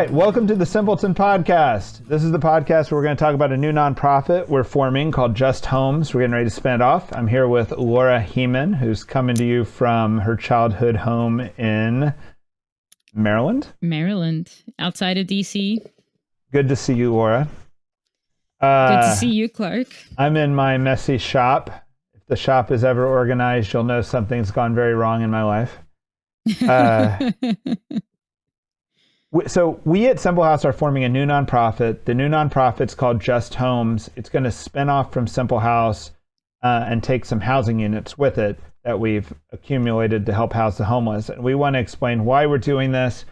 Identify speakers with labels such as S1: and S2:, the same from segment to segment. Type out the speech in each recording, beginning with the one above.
S1: right, welcome to the Simpleton podcast. This is the podcast where we're going to talk about a new nonprofit we're forming called Just Homes. We're getting ready to spin it off. I'm here with Laura Heeman, who's coming to you from her childhood home in
S2: Maryland, outside of DC.
S1: Good to see you, Laura.
S2: Good to see you, Clark.
S1: I'm in my messy shop. If the shop is ever organized, you'll know something's gone very wrong in my life. So we at Simple House are forming a new nonprofit. The new nonprofit's called Just Homes. It's going to spin off from Simple House and take some housing units with it that we've accumulated to help house the homeless. And we want to explain why we're doing this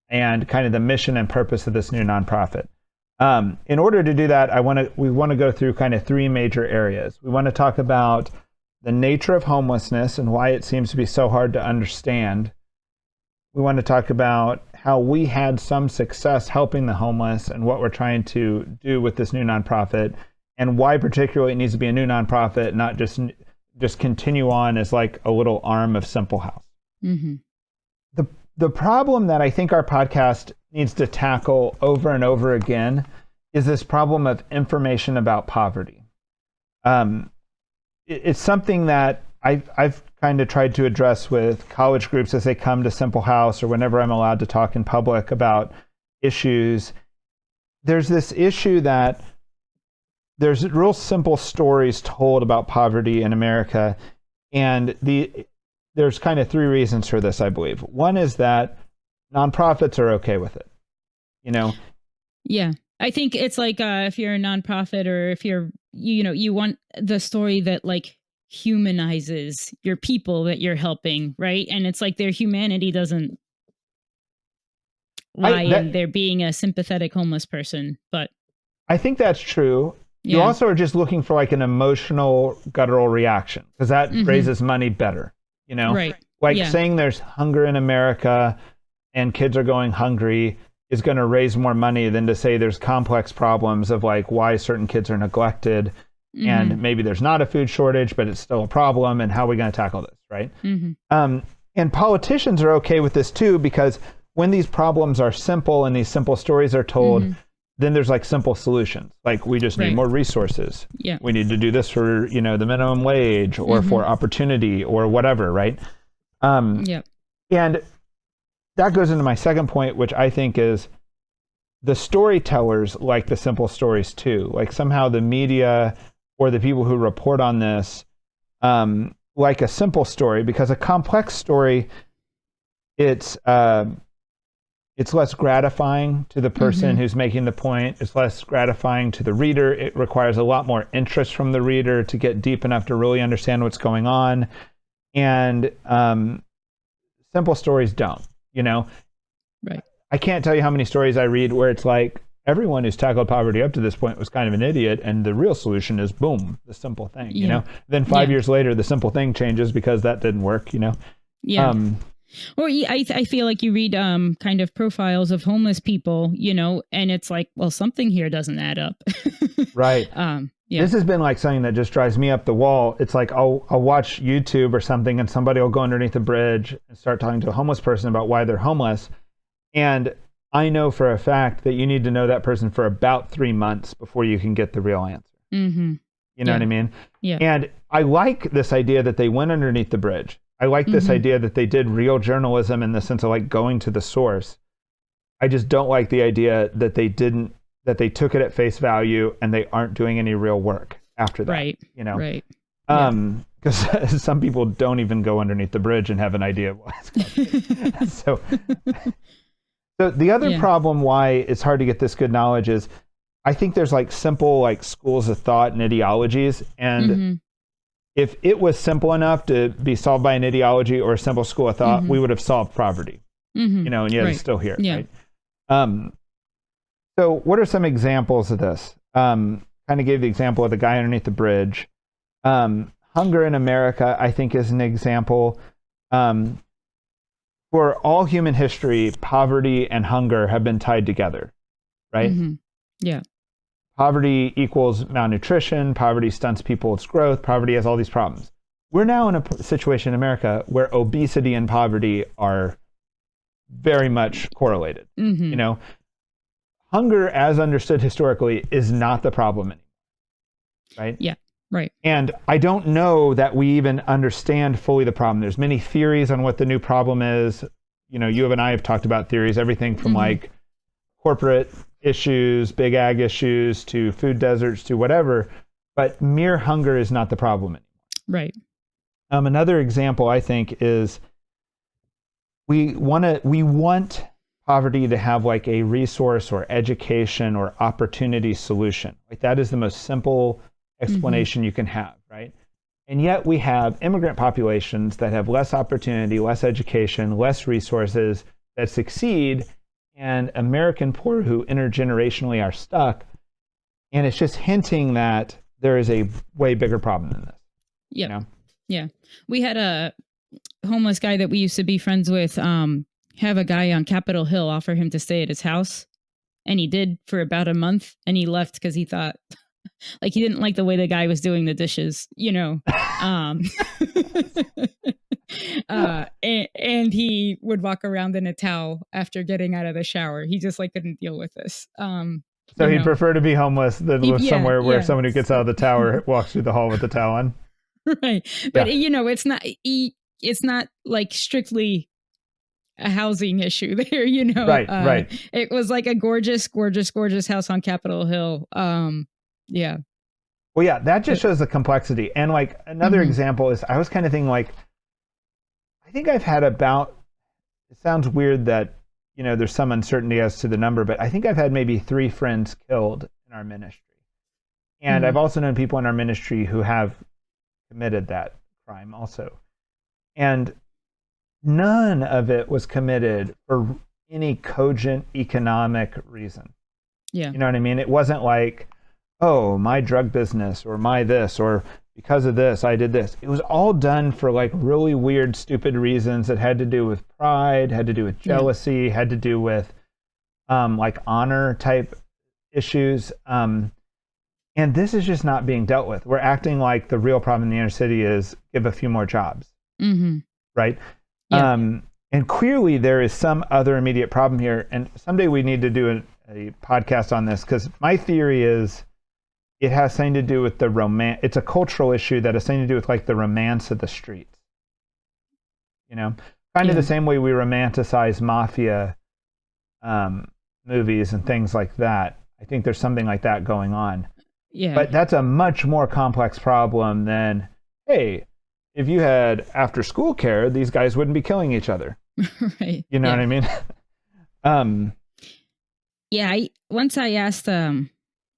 S1: and kind of the mission and purpose of this new nonprofit. In order to do that, we want to go through kind of three major areas. We want to talk about the nature of homelessness and why it seems to be so hard to understand. We want to talk about how we had some success helping the homeless and what we're trying to do with this new nonprofit, and why particularly it needs to be a new nonprofit, not just continue on as like a little arm of Simple House.
S2: Mm-hmm.
S1: The problem that I think our podcast needs to tackle over and over again is this problem of information about poverty. It's something that I've kind of tried to address with college groups as they come to Simple House, or whenever I'm allowed to talk in public about issues. There's this issue that there's real simple stories told about poverty in America, and there's kind of three reasons for this, I believe. One is that nonprofits are okay with it, you know?
S2: Yeah. I think it's like if you're a nonprofit, or if you want the story that like humanizes your people that you're helping, right? And it's like their humanity doesn't lie in there being a sympathetic homeless person. But
S1: I think that's true. You also are just looking for like an emotional guttural reaction, because that raises money better, you know?
S2: Right.
S1: Like saying there's hunger in America and kids are going hungry is going to raise more money than to say there's complex problems of like why certain kids are neglected. And maybe there's not a food shortage, but it's still a problem. And how are we going to tackle this, right? And politicians are okay with this too, because when these problems are simple and these simple stories are told, then there's like simple solutions. Like we just need more resources.
S2: Yeah.
S1: We need to do this for, the minimum wage or for opportunity or whatever, right? And that goes into my second point, which I think is the storytellers like the simple stories too. Like somehow the media or the people who report on this like a simple story, because a complex story, it's less gratifying to the person who's making the point. It's less gratifying to the reader. It requires a lot more interest from the reader to get deep enough to really understand what's going on. And simple stories don't,
S2: Right.
S1: I can't tell you how many stories I read where it's like, everyone who's tackled poverty up to this point was kind of an idiot, and the real solution is boom, the simple thing, you know? Then 5 years later, the simple thing changes because that didn't work,
S2: Yeah. Or I feel like you read kind of profiles of homeless people, and it's like, well, something here doesn't add up.
S1: Right. This has been like something that just drives me up the wall. It's like I'll watch YouTube or something, and somebody will go underneath a bridge and start talking to a homeless person about why they're homeless. And I know for a fact that you need to know that person for about 3 months before you can get the real answer. You know what I mean?
S2: Yeah.
S1: And I like this idea that they went underneath the bridge. I like this idea that they did real journalism in the sense of like going to the source. I just don't like the idea that they took it at face value and they aren't doing any real work after that.
S2: Right. Right.
S1: Because some people don't even go underneath the bridge and have an idea of what's going So the other problem why it's hard to get this good knowledge is I think there's like simple like schools of thought and ideologies. And if it was simple enough to be solved by an ideology or a simple school of thought, we would have solved poverty, and yet it's still here.
S2: Yeah.
S1: Right? So what are some examples of this? Kind of gave the example of the guy underneath the bridge. Hunger in America, I think, is an example. For all human history, poverty and hunger have been tied together, right?
S2: Yeah.
S1: Poverty equals malnutrition. Poverty stunts people's growth. Poverty has all these problems. We're now in a situation in America where obesity and poverty are very much correlated. hunger as understood historically is not the problem anymore, right?
S2: Yeah, right.
S1: And I don't know that we even understand fully the problem. There's many theories on what the new problem is. You and I have talked about theories, everything from like corporate issues, big ag issues, to food deserts, to whatever. But mere hunger is not the problem anymore.
S2: Right.
S1: Another example, I think, is we want poverty to have like a resource or education or opportunity solution. Like that is the most simple explanation you can have, right? And yet we have immigrant populations that have less opportunity, less education, less resources that succeed, and American poor who intergenerationally are stuck. And it's just hinting that there is a way bigger problem than this.
S2: Yeah. Yeah. We had a homeless guy that we used to be friends with have a guy on Capitol Hill offer him to stay at his house. And he did for about a month, and he left because he thought like he didn't like the way the guy was doing the dishes, and he would walk around in a towel after getting out of the shower. He just like couldn't deal with this.
S1: So he'd prefer to be homeless than live somewhere where someone who gets out of the tower walks through the hall with the towel on.
S2: Right. But it's not like strictly a housing issue there,
S1: Right.
S2: It was like a gorgeous house on Capitol Hill. Yeah.
S1: Well, yeah, that just shows the complexity. And like another example is I was kind of thinking like, I think I've had about, it sounds weird that, there's some uncertainty as to the number, but I think I've had maybe 3 friends killed in our ministry. And I've also known people in our ministry who have committed that crime also. And none of it was committed for any cogent economic reason.
S2: Yeah.
S1: You know what I mean? It wasn't like, oh, my drug business or my this, or because of this, I did this. It was all done for like really weird, stupid reasons that had to do with pride, had to do with jealousy, had to do with like honor type issues. And this is just not being dealt with. We're acting like the real problem in the inner city is give a few more jobs, right?
S2: Yeah.
S1: And clearly there is some other immediate problem here. And someday we need to do a podcast on this, because my theory is it has something to do with the romance. It's a cultural issue that has something to do with like the romance of the streets. Kind of the same way we romanticize mafia movies and things like that. I think there's something like that going on.
S2: Yeah.
S1: But that's a much more complex problem than, hey, if you had after school care, these guys wouldn't be killing each other.
S2: Right.
S1: You know what I mean?
S2: Once I asked,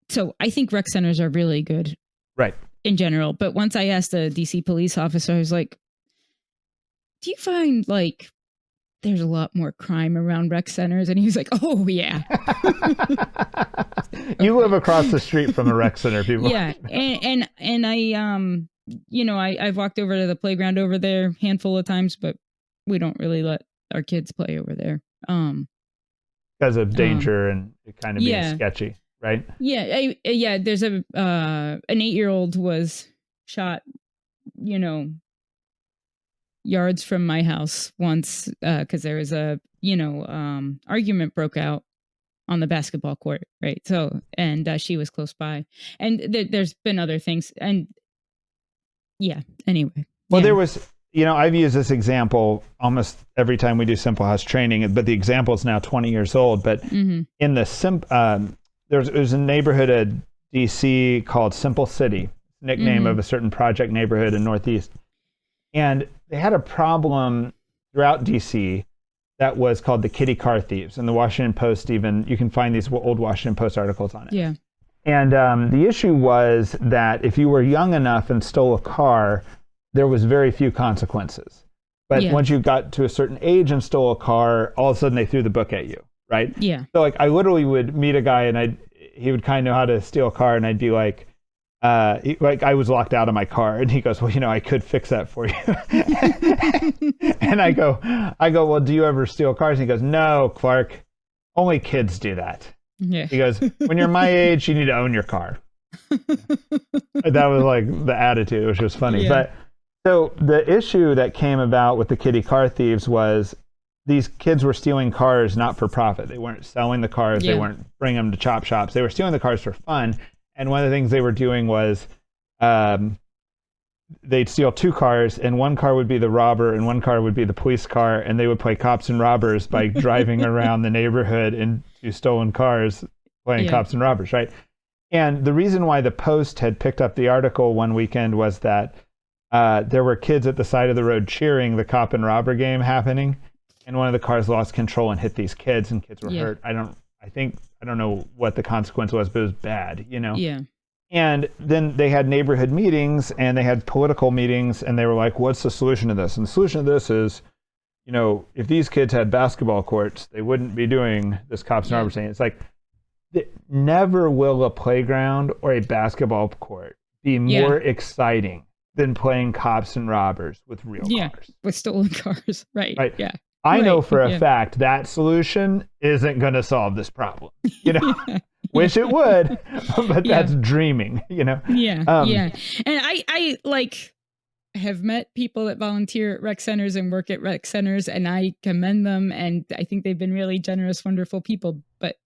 S2: so I think rec centers are really good.
S1: Right.
S2: In general. But once I asked a DC police officer, I was like, do you find like there's a lot more crime around rec centers? And he was like, oh, yeah.
S1: You live across the street from a rec center, people.
S2: Yeah. And I, I've walked over to the playground over there a handful of times, but we don't really let our kids play over there.
S1: Because of danger and it kind of being sketchy, right?
S2: Yeah. There's an 8-year-old was shot, yards from my house once, because there was a, argument broke out on the basketball court, right? So, and she was close by. And there's been other things. And anyway.
S1: Well, there was, I've used this example almost every time we do Simple House training, but the example is now 20 years old. But in the there's a neighborhood at DC called Simple City, nickname of a certain project neighborhood in Northeast. And they had a problem throughout DC that was called the kitty car thieves. And the Washington Post even, you can find these old Washington Post articles on it.
S2: Yeah.
S1: And the issue was that if you were young enough and stole a car, there was very few consequences. But once you got to a certain age and stole a car, all of a sudden they threw the book at you, right?
S2: Yeah.
S1: So like I literally would meet a guy and he would kind of know how to steal a car, and I'd be like, I was locked out of my car, and he goes, well, I could fix that for you. And I go, well, do you ever steal cars? And he goes, no, Clark, only kids do that.
S2: Yeah.
S1: He goes, when you're my age, you need to own your car. That was like the attitude, which was funny.
S2: Yeah.
S1: But so the issue that came about with the kitty car thieves was these kids were stealing cars not for profit. They weren't selling the cars. They weren't bringing them to chop shops. They were stealing the cars for fun. And one of the things they were doing was they'd steal 2 cars, and one car would be the robber and one car would be the police car, and they would play cops and robbers by driving around the neighborhood in 2 stolen cars playing cops and robbers, right? And the reason why the Post had picked up the article one weekend was that there were kids at the side of the road cheering the cop and robber game happening, and one of the cars lost control and hit these kids, and kids were hurt. I don't know what the consequence was, but it was bad, you know?
S2: Yeah.
S1: And then they had neighborhood meetings and they had political meetings, and they were like, what's the solution to this? And the solution to this is, you know, if these kids had basketball courts, they wouldn't be doing this cops and robbers thing. It's like, never will a playground or a basketball court be more exciting than playing cops and robbers with real cars.
S2: With stolen cars. Right. Yeah.
S1: I know for a fact that solution isn't going to solve this problem. You know, wish it would, but that's dreaming, you know?
S2: Yeah. And I like have met people that volunteer at rec centers and work at rec centers, and I commend them. And I think they've been really generous, wonderful people. But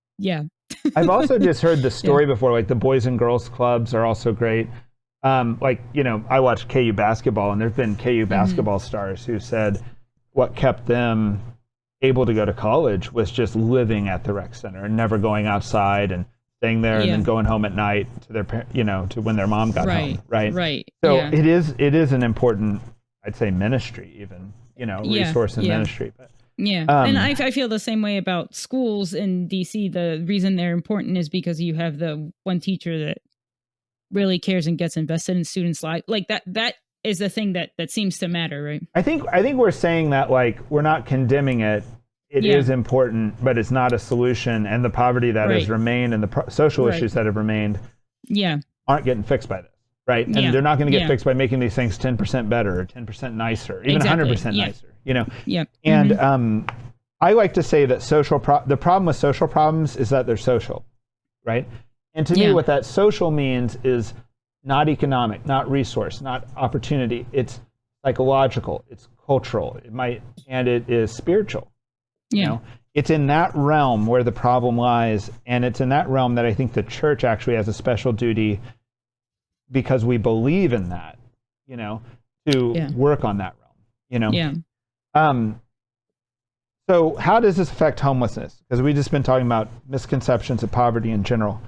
S2: I've
S1: also just heard the story before, like the Boys and Girls Clubs are also great. Like, you know, I watch KU basketball, and there've been KU basketball stars who said what kept them able to go to college was just living at the rec center and never going outside and staying there and then going home at night to their, you know, to when their mom got home. Right. So it is an important, I'd say, ministry, even, you know, resource and ministry. But
S2: and I feel the same way about schools in DC. The reason they're important is because you have the one teacher that really cares and gets invested in students' lives. Like that is the thing that seems to matter, right?
S1: I think we're saying that, like, we're not condemning it. It is important, but it's not a solution. And the poverty that has remained and the social issues that have remained aren't getting fixed by this, right? And they're not going to get fixed by making these things 10% better or 10% nicer, even 100% nicer, you know? And I like to say that the problem with social problems is that they're social, right? And to me, what that social means is not economic, not resource, not opportunity. It's psychological, it's cultural, and it is spiritual. You know, it's in that realm where the problem lies, and it's in that realm that I think the church actually has a special duty, because we believe in that, you know, to work on that realm, you know. So how does this affect homelessness? Because we've just been talking about misconceptions of poverty in general.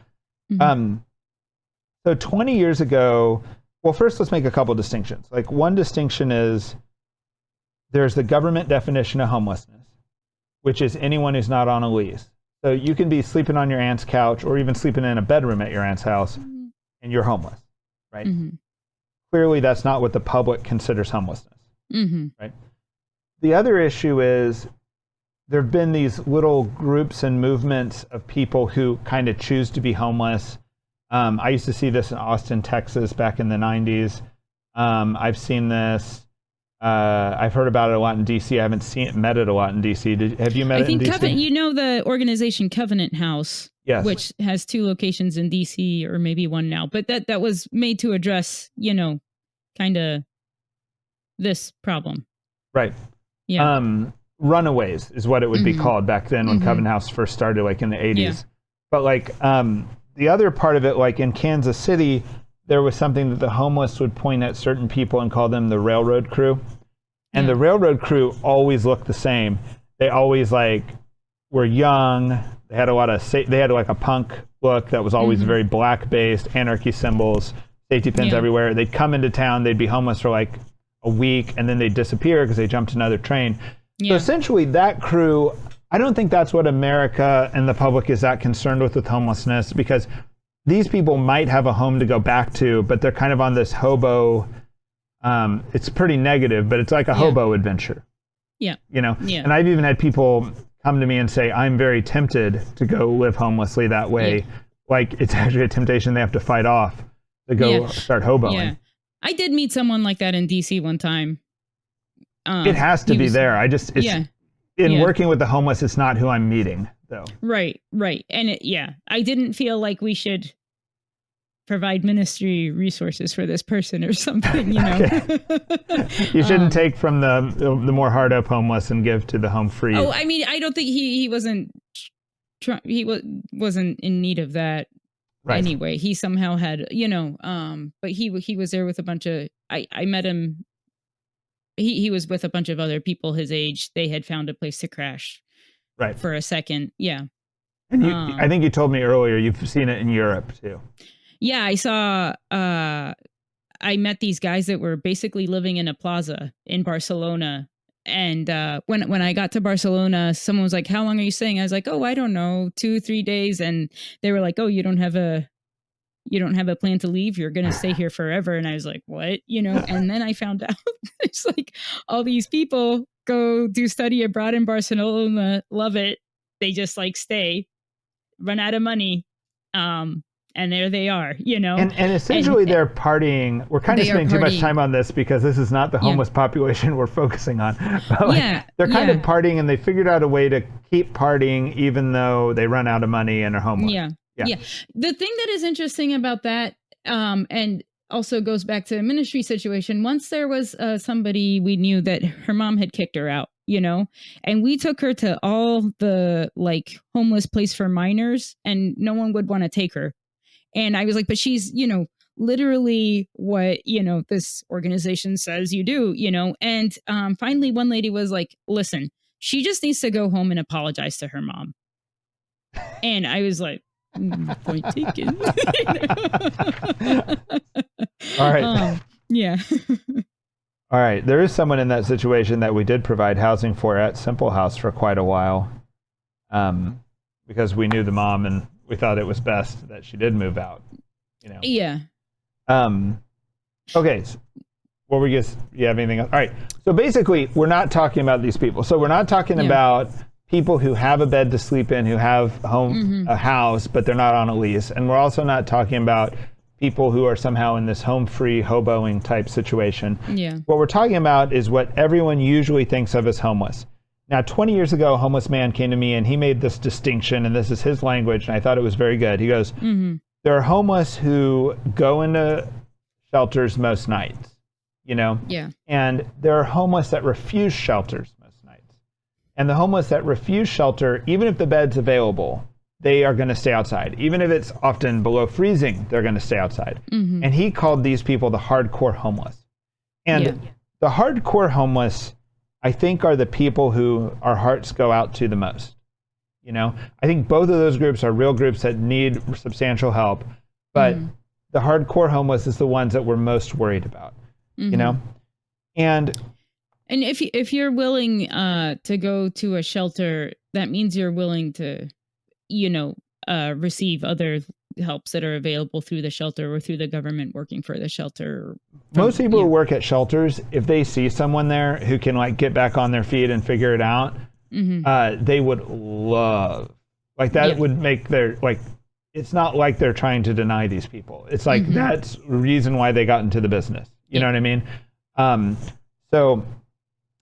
S1: So 20 years ago, well, first let's make a couple of distinctions. Like, one distinction is there's the government definition of homelessness, which is anyone who's not on a lease. So you can be sleeping on your aunt's couch or even sleeping in a bedroom at your aunt's house and you're homeless, right? Clearly that's not what the public considers homelessness, right? The other issue is there have been these little groups and movements of people who kind of choose to be homeless. I used to see this in Austin, Texas back in the 90s. I've seen this. I've heard about it a lot in DC. I haven't met it a lot in DC. Have you met it in DC?
S2: You know the organization Covenant House, which has 2 locations in DC, or maybe 1 now. But that was made to address, you know, kind of this problem.
S1: Right. Yeah. Runaways is what it would be called back then when Covenant House first started, like in the 80s. Yeah. But like the other part of it, like in Kansas City, there was something that the homeless would point at certain people and call them the railroad crew. And the railroad crew always looked the same. They always like were young. They had they had like a punk look that was always very black based, anarchy symbols, safety pins everywhere. They'd come into town, they'd be homeless for like a week, and then they'd disappear because they jumped another train. So essentially that crew, I don't think that's what America and the public is that concerned with homelessness, because these people might have a home to go back to, but they're kind of on this hobo, it's pretty negative, but it's like a hobo adventure. You know? And I've even had people come to me and say, I'm very tempted to go live homelessly that way. Like, it's actually a temptation they have to fight off to go start hoboing.
S2: I did meet someone like that in DC one time.
S1: It has to be there. In working with the homeless, it's not who I'm meeting, though.
S2: Right. And I didn't feel like we should provide ministry resources for this person or something, you know.
S1: You shouldn't take from the more hard up homeless and give to the home free.
S2: Oh, I mean, I don't think he wasn't wasn't in need of that. Right. Anyway, he somehow had, you know, but he was there with a bunch of, I met him. He was with a bunch of other people his age. They had found a place to crash.
S1: Right.
S2: For a second. Yeah.
S1: And I think you told me earlier you've seen it in Europe too.
S2: Yeah, I saw, I met these guys that were basically living in a plaza in Barcelona. And when I got to Barcelona, someone was like, how long are you staying? I was like, oh, I don't know, 2-3 days. And they were like, oh, you don't have a plan to leave? You're going to stay here forever. And I was like, what? You know, and then I found out it's like all these people go do study abroad in Barcelona, love it. They just like stay, run out of money. And there they are, you know.
S1: And essentially they're partying. We're kind of spending too much time on this because this is not the homeless population we're focusing on. But like, they're kind of partying, and they figured out a way to keep partying even though they run out of money and are homeless.
S2: Yeah. The thing that is interesting about that, and also goes back to a ministry situation, once there was somebody we knew that her mom had kicked her out, you know, and we took her to all the like homeless place for minors, and no one would want to take her. And I was like, but she's, you know, literally what, you know, this organization says you do, you know. And finally, one lady was like, listen, she just needs to go home and apologize to her mom. And I was like, point taken.
S1: All right.
S2: Yeah.
S1: All right. There is someone in that situation that we did provide housing for at Simple House for quite a while, because we knew the mom and we thought it was best that she did move out, you know?
S2: Yeah.
S1: Okay. So what were you have anything else? All right. So basically, we're not talking about these people. So we're not talking about people who have a bed to sleep in, who have a house, but they're not on a lease. And we're also not talking about people who are somehow in this home-free, hoboing type situation.
S2: Yeah.
S1: What we're talking about is what everyone usually thinks of as homeless. Now, 20 years ago, a homeless man came to me and he made this distinction, and this is his language, and I thought it was very good. He goes, there are homeless who go into shelters most nights, you know?
S2: Yeah.
S1: And there are homeless that refuse shelters most nights. And the homeless that refuse shelter, even if the bed's available, they are going to stay outside. Even if it's often below freezing, they're going to stay outside. And he called these people the hardcore homeless. And the hardcore homeless, I think, are the people who our hearts go out to the most. You know, I think both of those groups are real groups that need substantial help, but the hardcore homeless is the ones that we're most worried about, you know? And
S2: if you're willing to go to a shelter, that means you're willing to, you know, receive other helps that are available through the shelter or through the government working for the shelter.
S1: Most people who work at shelters, if they see someone there who can like get back on their feet and figure it out, they would love, like that would make their, like, it's not like they're trying to deny these people. It's like that's the reason why they got into the business. You know what I mean? So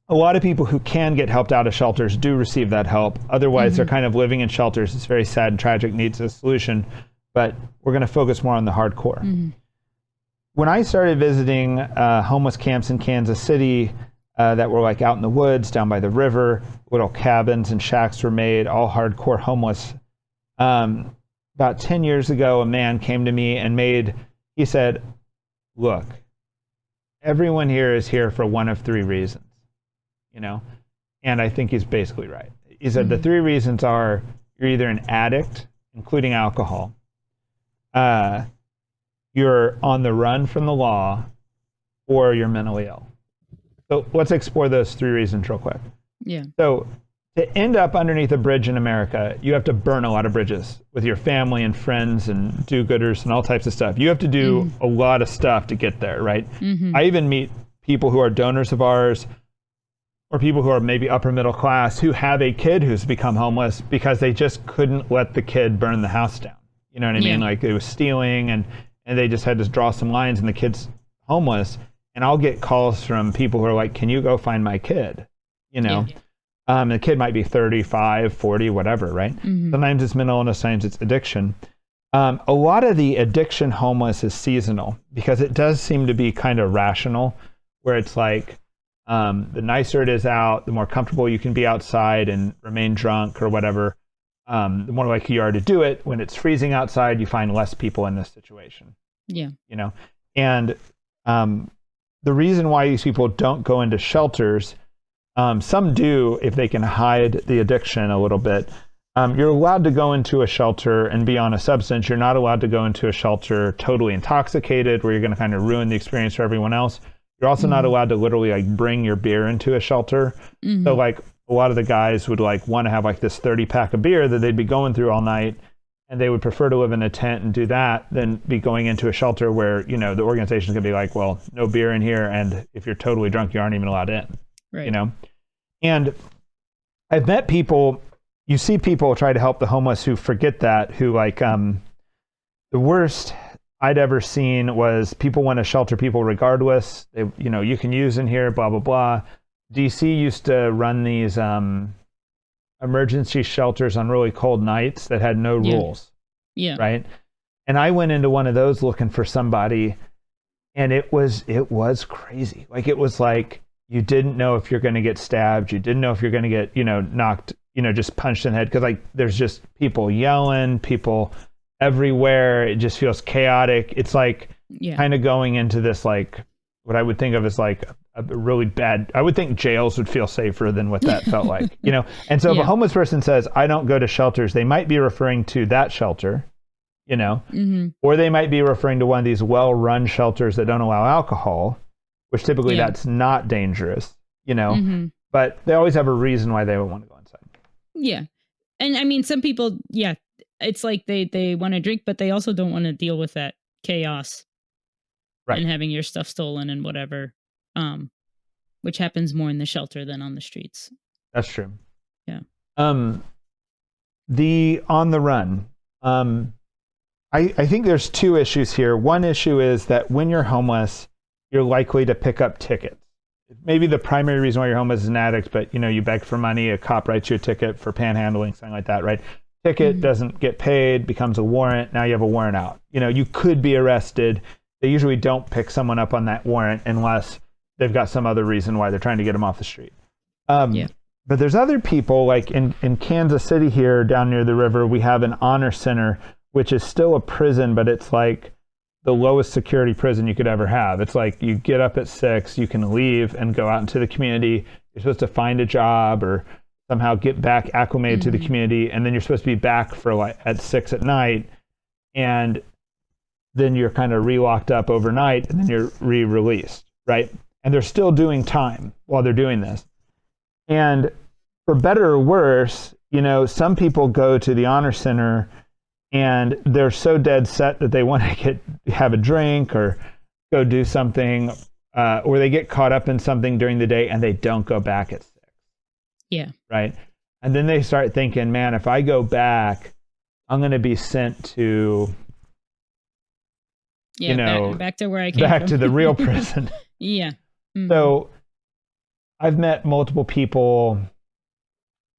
S1: a lot of people who can get helped out of shelters do receive that help. Otherwise, they're kind of living in shelters. It's very sad and tragic, needs a solution. But we're going to focus more on the hardcore. When I started visiting homeless camps in Kansas City that were like out in the woods, down by the river, little cabins and shacks were made, all hardcore homeless. About 10 years ago, a man came to me and he said, look, everyone here is here for one of 3 reasons, you know? And I think he's basically right. He said the 3 reasons are you're either an addict, including alcohol, you're on the run from the law, or you're mentally ill. So let's explore those 3 reasons real quick.
S2: Yeah.
S1: So to end up underneath a bridge in America, you have to burn a lot of bridges with your family and friends and do-gooders and all types of stuff. You have to do a lot of stuff to get there, right? I even meet people who are donors of ours, or people who are maybe upper middle class, who have a kid who's become homeless because they just couldn't let the kid burn the house down. You know what I mean? Like it was stealing, and they just had to draw some lines, and the kid's homeless. And I'll get calls from people who are like, can you go find my kid? You know? The kid might be 35, 40, whatever, right? Sometimes it's mental illness, sometimes it's addiction. A lot of the addiction homeless is seasonal because it does seem to be kind of rational, where it's like the nicer it is out, the more comfortable you can be outside and remain drunk or whatever. The more likely you are to do it. When it's freezing outside, you find less people in this situation.
S2: Yeah.
S1: You know, and the reason why these people don't go into shelters, some do if they can hide the addiction a little bit. You're allowed to go into a shelter and be on a substance. You're not allowed to go into a shelter totally intoxicated where you're going to kind of ruin the experience for everyone else. You're also not allowed to literally like bring your beer into a shelter. So like a lot of the guys would like want to have like this 30-pack of beer that they'd be going through all night, and they would prefer to live in a tent and do that than be going into a shelter where, you know, the organization's going to be like, well, no beer in here, and if you're totally drunk, you aren't even allowed in.
S2: Right.
S1: You know? And I've met people, you see people try to help the homeless who forget that, who like, the worst I'd ever seen was people want to shelter people regardless. They, you know, you can use in here, blah, blah, blah. DC used to run these emergency shelters on really cold nights that had no rules.
S2: Yeah.
S1: Right. And I went into one of those looking for somebody, and it was crazy. Like, it was like, you didn't know if you're going to get stabbed. You didn't know if you're going to get, you know, knocked, you know, just punched in the head. Cause like, there's just people yelling, people everywhere. It just feels chaotic. It's like kind of going into this, like what I would think of as like a really bad, I would think jails would feel safer than what that felt like, you know? And so if a homeless person says, I don't go to shelters, they might be referring to that shelter, you know, or they might be referring to one of these well-run shelters that don't allow alcohol, which typically that's not dangerous, you know, but they always have a reason why they would want to go inside.
S2: Yeah. And I mean, some people, it's like they want to drink, but they also don't want to deal with that chaos and having your stuff stolen and whatever, which happens more in the shelter than on the streets.
S1: That's true.
S2: Yeah.
S1: The on the run. I think there's two issues here. One issue is that when you're homeless, you're likely to pick up tickets. Maybe the primary reason why you're homeless is an addict, but you know, you beg for money, a cop writes you a ticket for panhandling, something like that, right? Ticket doesn't get paid, becomes a warrant. Now you have a warrant out. You know, you could be arrested. They usually don't pick someone up on that warrant unless they've got some other reason why they're trying to get them off the street. But there's other people, like in Kansas City here, down near the river, we have an honor center, which is still a prison, but it's like the lowest security prison you could ever have. It's like you get up at 6, you can leave and go out into the community. You're supposed to find a job or somehow get back acclimated to the community, and then you're supposed to be back for like at 6 at night, and then you're kind of re-locked up overnight, and then you're re-released, right? And they're still doing time while they're doing this. And for better or worse, you know, some people go to the honor center and they're so dead set that they want to have a drink or go do something, or they get caught up in something during the day and they don't go back at 6.
S2: Yeah.
S1: Right. And then they start thinking, man, if I go back, I'm going to be sent to, you know,
S2: back to where I came
S1: back
S2: from.
S1: to the real prison. So I've met multiple people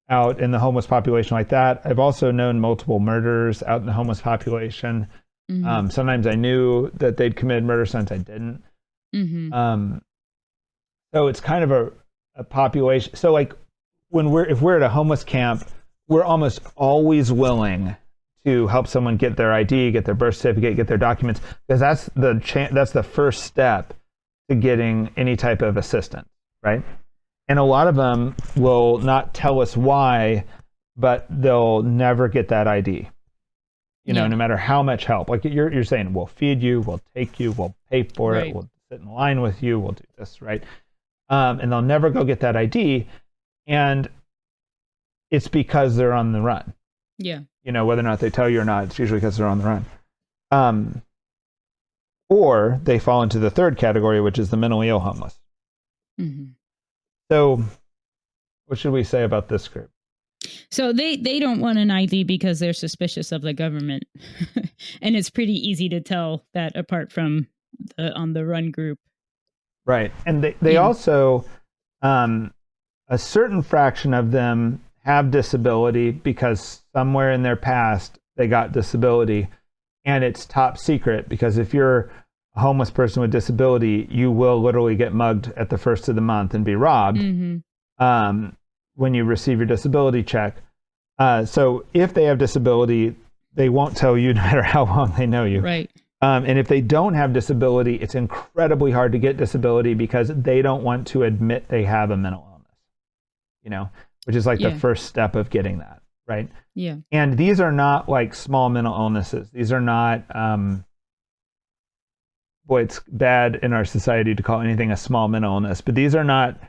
S1: out in the homeless population like that. I've also known multiple murderers out in the homeless population. Sometimes I knew that they'd committed murder, sometimes I didn't. So it's kind of a population. So like if we're at a homeless camp, we're almost always willing to help someone get their ID, get their birth certificate, get their documents, because that's the first step to getting any type of assistance, right? And a lot of them will not tell us why, but they'll never get that ID. You know, no matter how much help. Like you're saying, we'll feed you, we'll take you, we'll pay for it, we'll sit in line with you, we'll do this, right? And they'll never go get that ID. And it's because they're on the run.
S2: Yeah.
S1: You know, whether or not they tell you or not, it's usually because they're on the run. Or they fall into the third category, which is the mentally ill homeless. So what should we say about this group?
S2: So they don't want an ID because they're suspicious of the government. And it's pretty easy to tell that apart from the on the run group. Right.
S1: And they also, a certain fraction of them have disability because somewhere in their past they got disability. and it's top secret, because if you're a homeless person with disability, you will literally get mugged at the first of the month and be robbed when you receive your disability check. So if they have disability, they won't tell you no matter how long they know you.
S2: Right.
S1: And if they don't have disability, it's incredibly hard to get disability because they don't want to admit they have a mental illness, which is like the first step of getting that, right?
S2: Yeah.
S1: And these are not like small mental illnesses. These are not, it's bad in our society to call anything a small mental illness, but these are not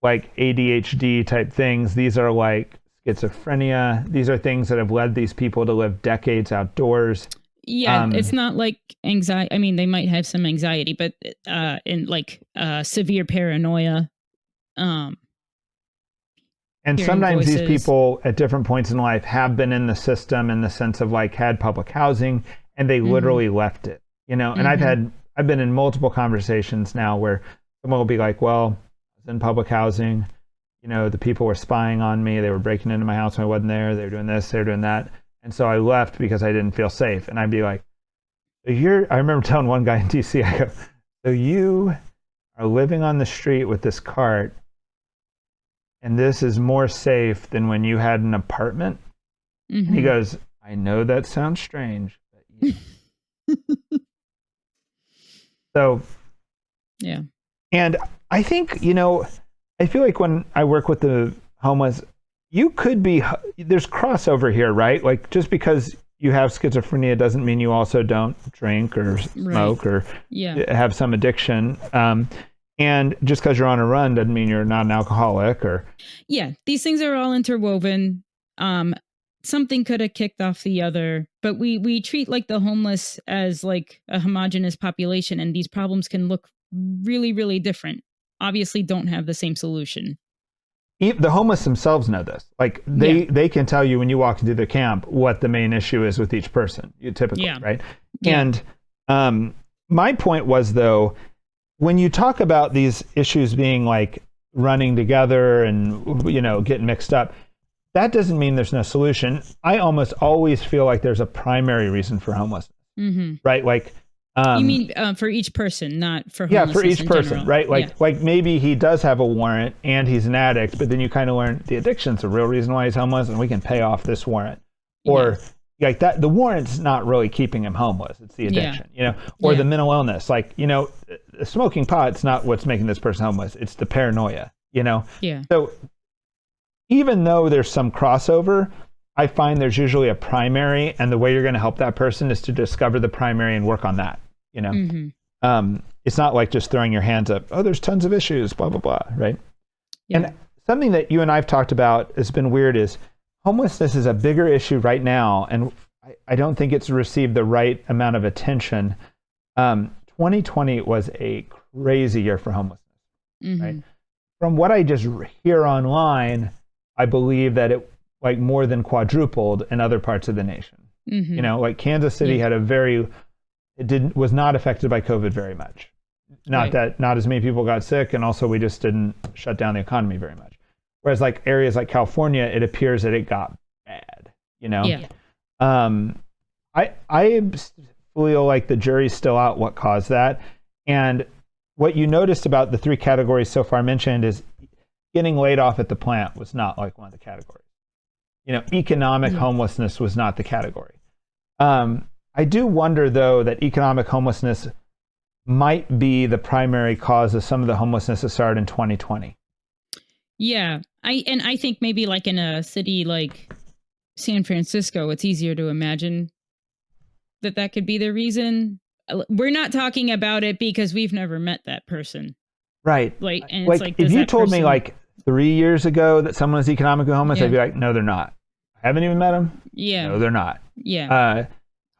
S1: like ADHD type things. These are like schizophrenia. These are things that have led these people to live decades outdoors.
S2: Yeah, it's not like anxiety. I mean, they might have some anxiety, but in like severe paranoia.
S1: And sometimes
S2: voices.
S1: these people at different points in life have been in the system in the sense of like had public housing, and they literally left it, And I've been in multiple conversations now where someone will be like, well, I was in public housing, the people were spying on me. They were breaking into my house when I wasn't there. They were doing this, they were doing that. And so I left because I didn't feel safe. And I'd be like, I remember telling one guy in DC, I go, so you are living on the street with this cart, and this is more safe than when you had an apartment? He goes, I know that sounds strange. But So,
S2: yeah.
S1: And I think, I feel like when I work with the homeless, there's crossover here, right? Like just because you have schizophrenia doesn't mean you also don't drink or smoke or have some addiction. And just because you're on a run doesn't mean you're not an alcoholic or.
S2: Yeah, these things are all interwoven. Something could have kicked off the other, but we treat like the homeless as like a homogenous population, and these problems can look really, really different. Obviously don't have the same solution.
S1: The homeless themselves know this. Like they can tell you when you walk into the camp what the main issue is with each person, typically, right? Yeah. And my point was, though, when you talk about these issues being like running together and getting mixed up, that doesn't mean there's no solution. I almost always feel like there's a primary reason for homelessness, right? Like
S2: you mean for each person, not for homelessness
S1: for each person,
S2: general.
S1: right? Like maybe he does have a warrant and he's an addict, but then you kind of learn the addiction's the real reason why he's homeless, and we can pay off this warrant. Or like that, the warrant's not really keeping him homeless; it's the addiction, Or the mental illness, like smoking pot's not what's making this person homeless; it's the paranoia,
S2: Yeah.
S1: So even though there's some crossover, I find there's usually a primary, and the way you're going to help that person is to discover the primary and work on that. It's not like just throwing your hands up. Oh, there's tons of issues, blah, blah, blah. Right. Yeah. And something that you and I've talked about has been weird is homelessness is a bigger issue right now. And I don't think it's received the right amount of attention. 2020 was a crazy year for homelessness. Right. From what I just hear online, I believe that it like more than quadrupled in other parts of the nation. Like Kansas City had was not affected by COVID very much. Not as many people got sick, and also we just didn't shut down the economy very much. Whereas like areas like California, it appears that it got bad, I feel like the jury's still out what caused that. And what you noticed about the three categories so far mentioned is getting laid off at the plant was not like one of the categories. Economic homelessness was not the category. I do wonder, though, that economic homelessness might be the primary cause of some of the homelessness that started in 2020.
S2: Yeah. I think maybe like in a city like San Francisco, it's easier to imagine that could be the reason. We're not talking about it because we've never met that person.
S1: Right.
S2: Like, and
S1: like
S2: it's like,
S1: if you told me like 3 years ago that someone was economically homeless, I'd be like, no, they're not. I haven't even met them.
S2: Yeah.
S1: No, they're not.
S2: Yeah.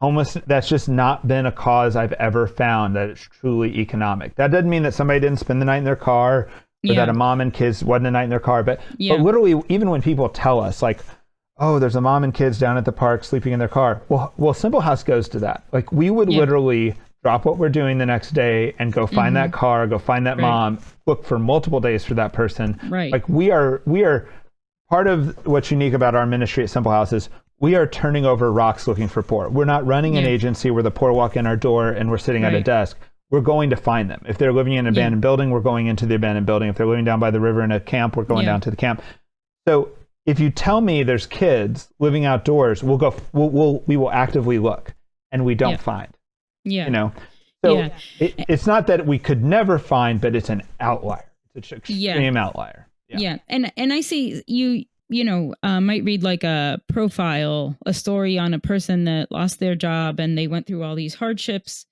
S1: Homeless, that's just not been a cause I've ever found that it's truly economic. That doesn't mean that somebody didn't spend the night in their car, or that a mom and kids wasn't a night in their car. But literally, even when people tell us like, oh, there's a mom and kids down at the park sleeping in their car. Well, Simple House goes to that. Like we would literally drop what we're doing the next day and go find that car, go find that mom, look for multiple days for that person.
S2: Right.
S1: Like we are part of what's unique about our ministry at Simple House is we are turning over rocks looking for poor. We're not running an agency where the poor walk in our door and we're sitting at a desk. We're going to find them. If they're living in an abandoned building, we're going into the abandoned building. If they're living down by the river in a camp, we're going down to the camp. So if you tell me there's kids living outdoors, we will actively look, and we don't find. You know, so it's not that we could never find, but it's an outlier. It's an extreme outlier.
S2: And I see you know, might read like a profile, a story on a person that lost their job and they went through all these hardships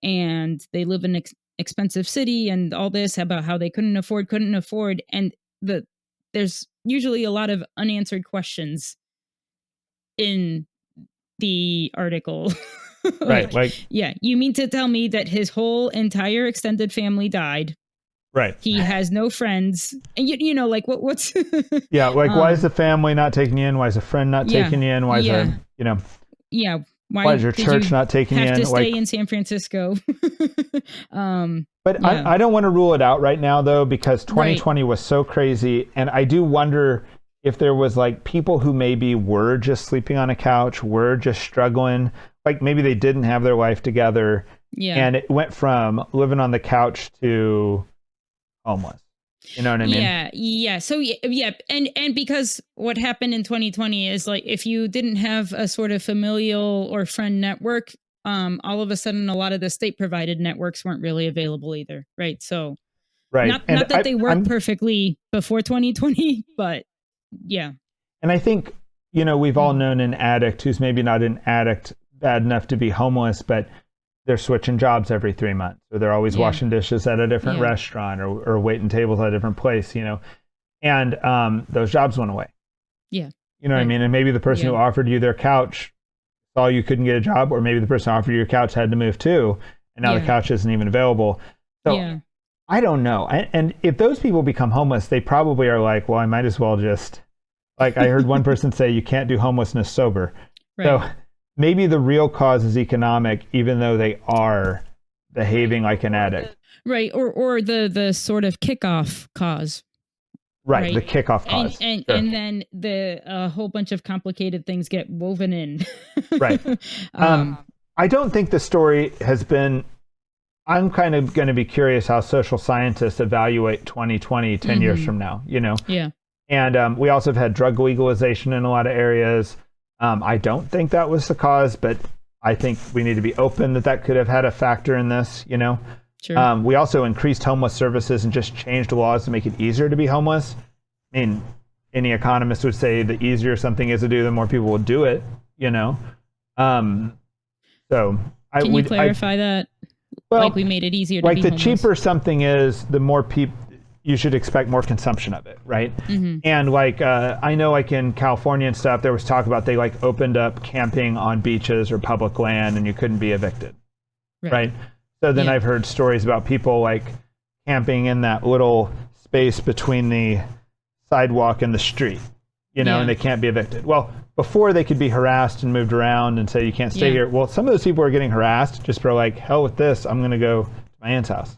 S2: and they live in an expensive city and all this about how they couldn't afford. And there's usually a lot of unanswered questions in the article.
S1: Like,
S2: you mean to tell me that his whole entire extended family died?
S1: Right.
S2: He has no friends. And you know, like what's
S1: why is the family not taking you in? Why is a friend not taking you in? Why is why is your church not taking you in?
S2: Have to stay in San Francisco.
S1: But I don't want to rule it out right now, though, because 2020 was so crazy. And I do wonder if there was like people who maybe were just sleeping on a couch, were just struggling, like maybe they didn't have their life together. And it went from living on the couch to homeless. You know what I mean?
S2: Yeah. So and because what happened in 2020 is like if you didn't have a sort of familial or friend network, all of a sudden a lot of the state provided networks weren't really available either, right? So not that they worked perfectly before 2020, but And
S1: I think, you know, we've all known an addict who's maybe not an addict bad enough to be homeless, but they're switching jobs every 3 months, or they're always washing dishes at a different restaurant or waiting tables at a different place, you know, and those jobs went away. You know what I mean? And maybe the person who offered you their couch saw you couldn't get a job, or maybe the person who offered you your couch had to move too, and now the couch isn't even available. So I don't know. And if those people become homeless, they probably are like, well, I might as well just, like I heard one person say, you can't do homelessness sober. So maybe the real cause is economic, even though they are behaving like an addict.
S2: Right. Or the sort of kickoff cause.
S1: Right. The kickoff cause.
S2: And then a whole bunch of complicated things get woven in.
S1: Right. I don't think the story has been, I'm kind of going to be curious how social scientists evaluate 2020, 10 years from now, you know? And we also have had drug legalization in a lot of areas. I don't think that was the cause, but I think we need to be open that could have had a factor in this, you know? We also increased homeless services and just changed laws to make it easier to be homeless. I mean, any economist would say the easier something is to do, the more people will do it, you know? Can
S2: you clarify that?
S1: Well,
S2: like we made it easier to
S1: like
S2: be
S1: the
S2: homeless.
S1: cheaper something is, the more people, you should expect more consumption of it, right? And like I know like in California and stuff, there was talk about they like opened up camping on beaches or public land and you couldn't be evicted, right? So then I've heard stories about people like camping in that little space between the sidewalk and the street, you know, and they can't be evicted. Well, before they could be harassed and moved around and say you can't stay here. Well, some of those people are getting harassed just for like, hell with this, I'm going to go to my aunt's house.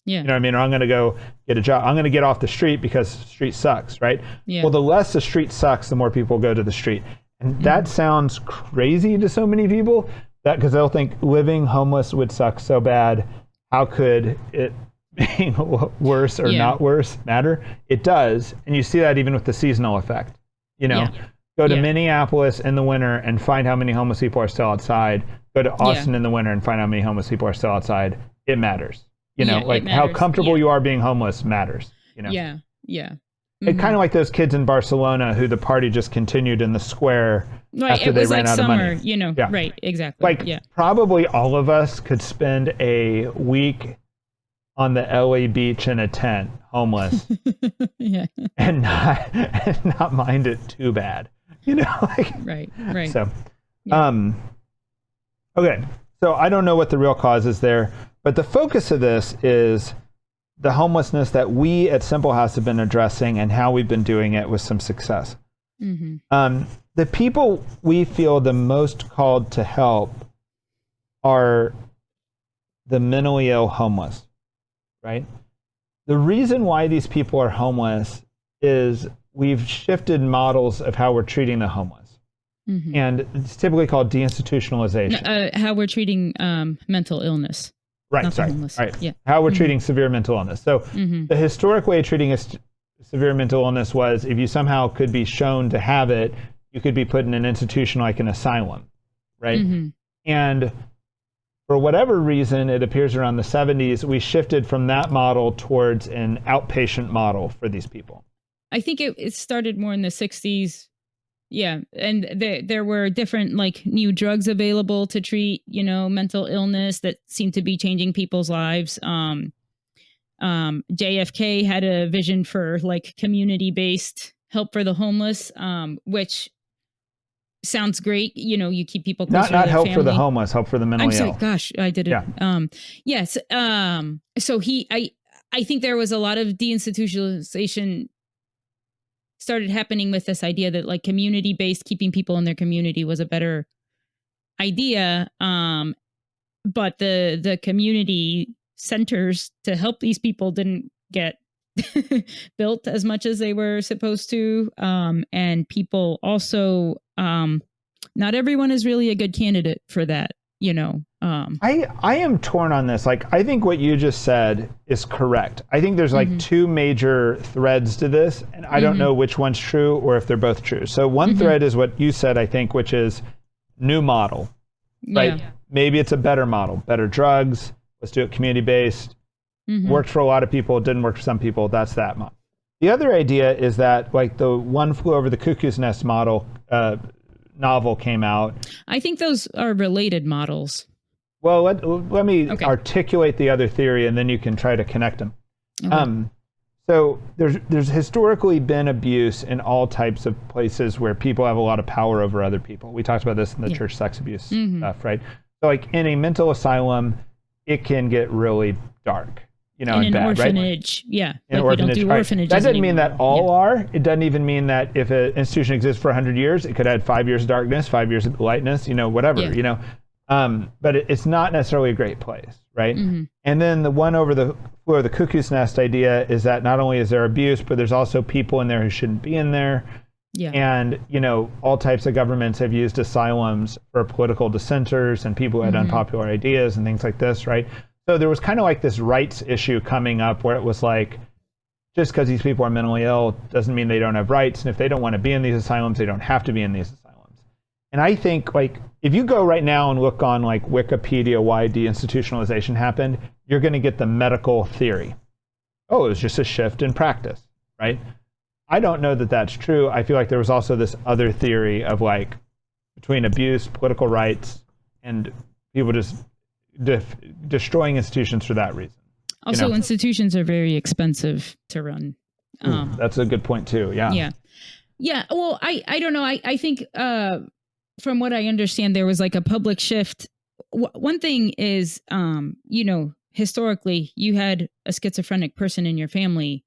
S1: You know what I mean? Or I'm going to go get a job. I'm going to get off the street because the street sucks, right? Well, the less the street sucks, the more people go to the street. And that sounds crazy to so many people, that because they'll think living homeless would suck so bad. How could it being worse or not worse matter? It does. And you see that even with the seasonal effect. You know, go to Minneapolis in the winter and find how many homeless people are still outside. Go to Austin in the winter and find how many homeless people are still outside. It matters. You know, like how comfortable you are being homeless matters, you know? It's kind of like those kids in Barcelona who the party just continued in the square after they ran out of money.
S2: You know, right, exactly.
S1: Like probably all of us could spend a week on the LA beach in a tent, homeless, and not mind it too bad, you know? Like,
S2: right.
S1: So, okay. So I don't know what the real cause is there. But the focus of this is the homelessness that we at Simple House have been addressing and how we've been doing it with some success. The people we feel the most called to help are the mentally ill homeless, right? The reason why these people are homeless is we've shifted models of how we're treating the homeless. And it's typically called deinstitutionalization.
S2: How we're treating mental illness.
S1: Right,
S2: not
S1: sorry.
S2: homeless.
S1: Right.
S2: Yeah.
S1: How we're treating severe mental illness. So the historic way of treating severe mental illness was if you somehow could be shown to have it, you could be put in an institution like an asylum, right? And for whatever reason, it appears around the 70s, we shifted from that model towards an outpatient model for these people.
S2: I think it started more in the 60s. Yeah, and there were different like new drugs available to treat, mental illness that seemed to be changing people's lives. JFK had a vision for like community-based help for the homeless, which sounds great. You keep people closer
S1: Not
S2: to
S1: help
S2: family.
S1: for the homeless, help for the mentally ill.
S2: Gosh, I did it.
S1: Yeah.
S2: Yes. So I think there was a lot of deinstitutionalization started happening with this idea that like community-based, keeping people in their community was a better idea. But the community centers to help these people didn't get built as much as they were supposed to. And people also, not everyone is really a good candidate for that,
S1: I am torn on this. Like, I think what you just said is correct. I think there's like two major threads to this, and I don't know which one's true or if they're both true. So one thread is what you said, I think, which is new model, right?
S2: Yeah.
S1: Maybe it's a better model, better drugs. Let's do it community-based. Worked for a lot of people, didn't work for some people. That's that model. The other idea is that like the One Flew Over the Cuckoo's Nest model novel came out.
S2: I think those are related models.
S1: Well, let me articulate the other theory, and then you can try to connect them. Okay. So there's historically been abuse in all types of places where people have a lot of power over other people. We talked about this in the church sex abuse stuff, right? So like in a mental asylum, it can get really dark,
S2: in
S1: and
S2: an
S1: bad,
S2: orphanage,
S1: right?
S2: Yeah.
S1: In
S2: like
S1: orphanage,
S2: we don't do orphanages
S1: That doesn't mean
S2: anymore.
S1: that all are. It doesn't even mean that if an institution exists for 100 years, it could add 5 years of darkness, 5 years of lightness, whatever, but it's not necessarily a great place, right? And then the One Over the Flew Over the Cuckoo's Nest idea is that not only is there abuse, but there's also people in there who shouldn't be in there.
S2: Yeah.
S1: And, all types of governments have used asylums for political dissenters and people who had unpopular ideas and things like this, right? So there was kind of like this rights issue coming up where it was like, just because these people are mentally ill doesn't mean they don't have rights. And if they don't want to be in these asylums, they don't have to be in these asylums. And I think like, if you go right now and look on like Wikipedia why deinstitutionalization happened, you're going to get the medical theory. Oh, it was just a shift in practice, right? I don't know that that's true. I feel like there was also this other theory of like between abuse, political rights, and people just destroying institutions for that reason.
S2: Also, institutions are very expensive to run.
S1: That's a good point too. Yeah.
S2: Yeah. Well, I don't know. I think from what I understand, there was like a public shift. One thing is, historically, you had a schizophrenic person in your family.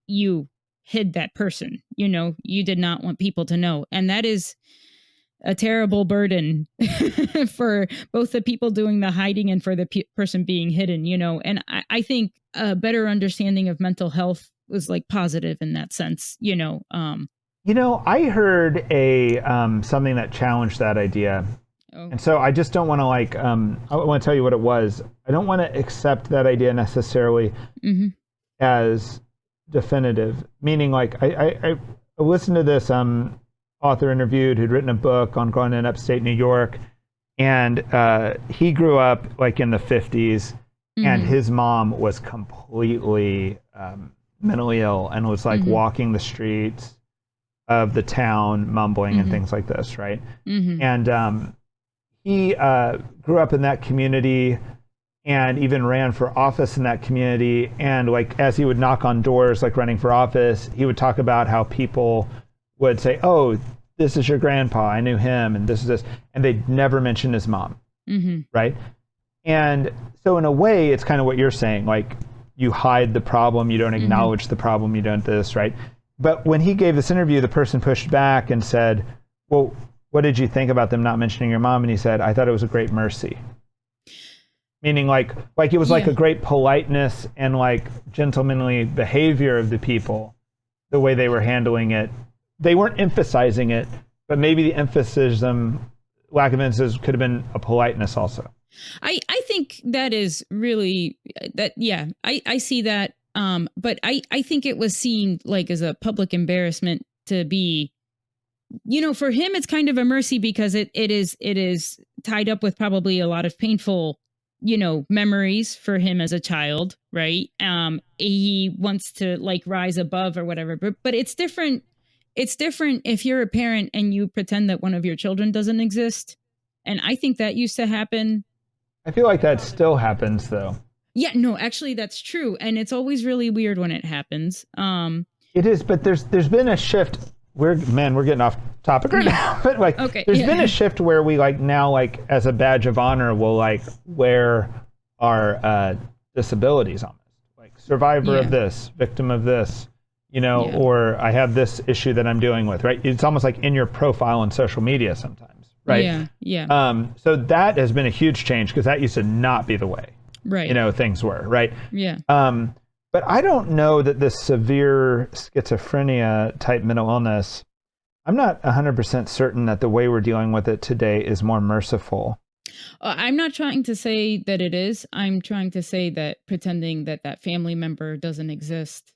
S2: You hid that person. You did not want people to know, and that is a terrible burden for both the people doing the hiding and for the person being hidden, and I think a better understanding of mental health was like positive in that sense,
S1: I heard something that challenged that idea. And so I just don't want to I want to tell you what it was. I don't want to accept that idea necessarily as definitive, meaning like I listened to this author interviewed who'd written a book on growing in upstate New York, and he grew up like in the 50s, and his mom was completely mentally ill and was like walking the streets of the town mumbling and things like this, right? And he grew up in that community and even ran for office in that community, and like as he would knock on doors like running for office, he would talk about how people would say, oh, this is your grandpa, I knew him, and this is this, and they'd never mention his mom, right? And so in a way, it's kind of what you're saying, like you hide the problem, you don't acknowledge the problem, you don't this, right? But when he gave this interview, the person pushed back and said, well, what did you think about them not mentioning your mom? And he said, I thought it was a great mercy. Meaning like it was like a great politeness and like gentlemanly behavior of the people, the way they were handling it. They weren't emphasizing it, but maybe the emphasis, lack of emphasis could have been a politeness also.
S2: I think that is really that. Yeah, I see that. But I think it was seen like as a public embarrassment to be, for him, it's kind of a mercy because it is tied up with probably a lot of painful, memories for him as a child, right? He wants to like rise above or whatever, but it's different. It's different if you're a parent and you pretend that one of your children doesn't exist. And I think that used to happen.
S1: I feel like that still happens though.
S2: Yeah, no, actually that's true. And it's always really weird when it happens.
S1: It is, but there's been a shift. We're getting off topic right now. But like there's been a shift where we like now like as a badge of honor will like wear our disabilities almost. Like survivor of this, victim of this, or I have this issue that I'm dealing with, right? It's almost like in your profile on social media sometimes, right?
S2: Yeah.
S1: So that has been a huge change because that used to not be the way,
S2: right?
S1: Things were, right?
S2: Yeah.
S1: But I don't know that this severe schizophrenia type mental illness, I'm not 100% certain that the way we're dealing with it today is more merciful.
S2: I'm not trying to say that it is. I'm trying to say that pretending that family member doesn't exist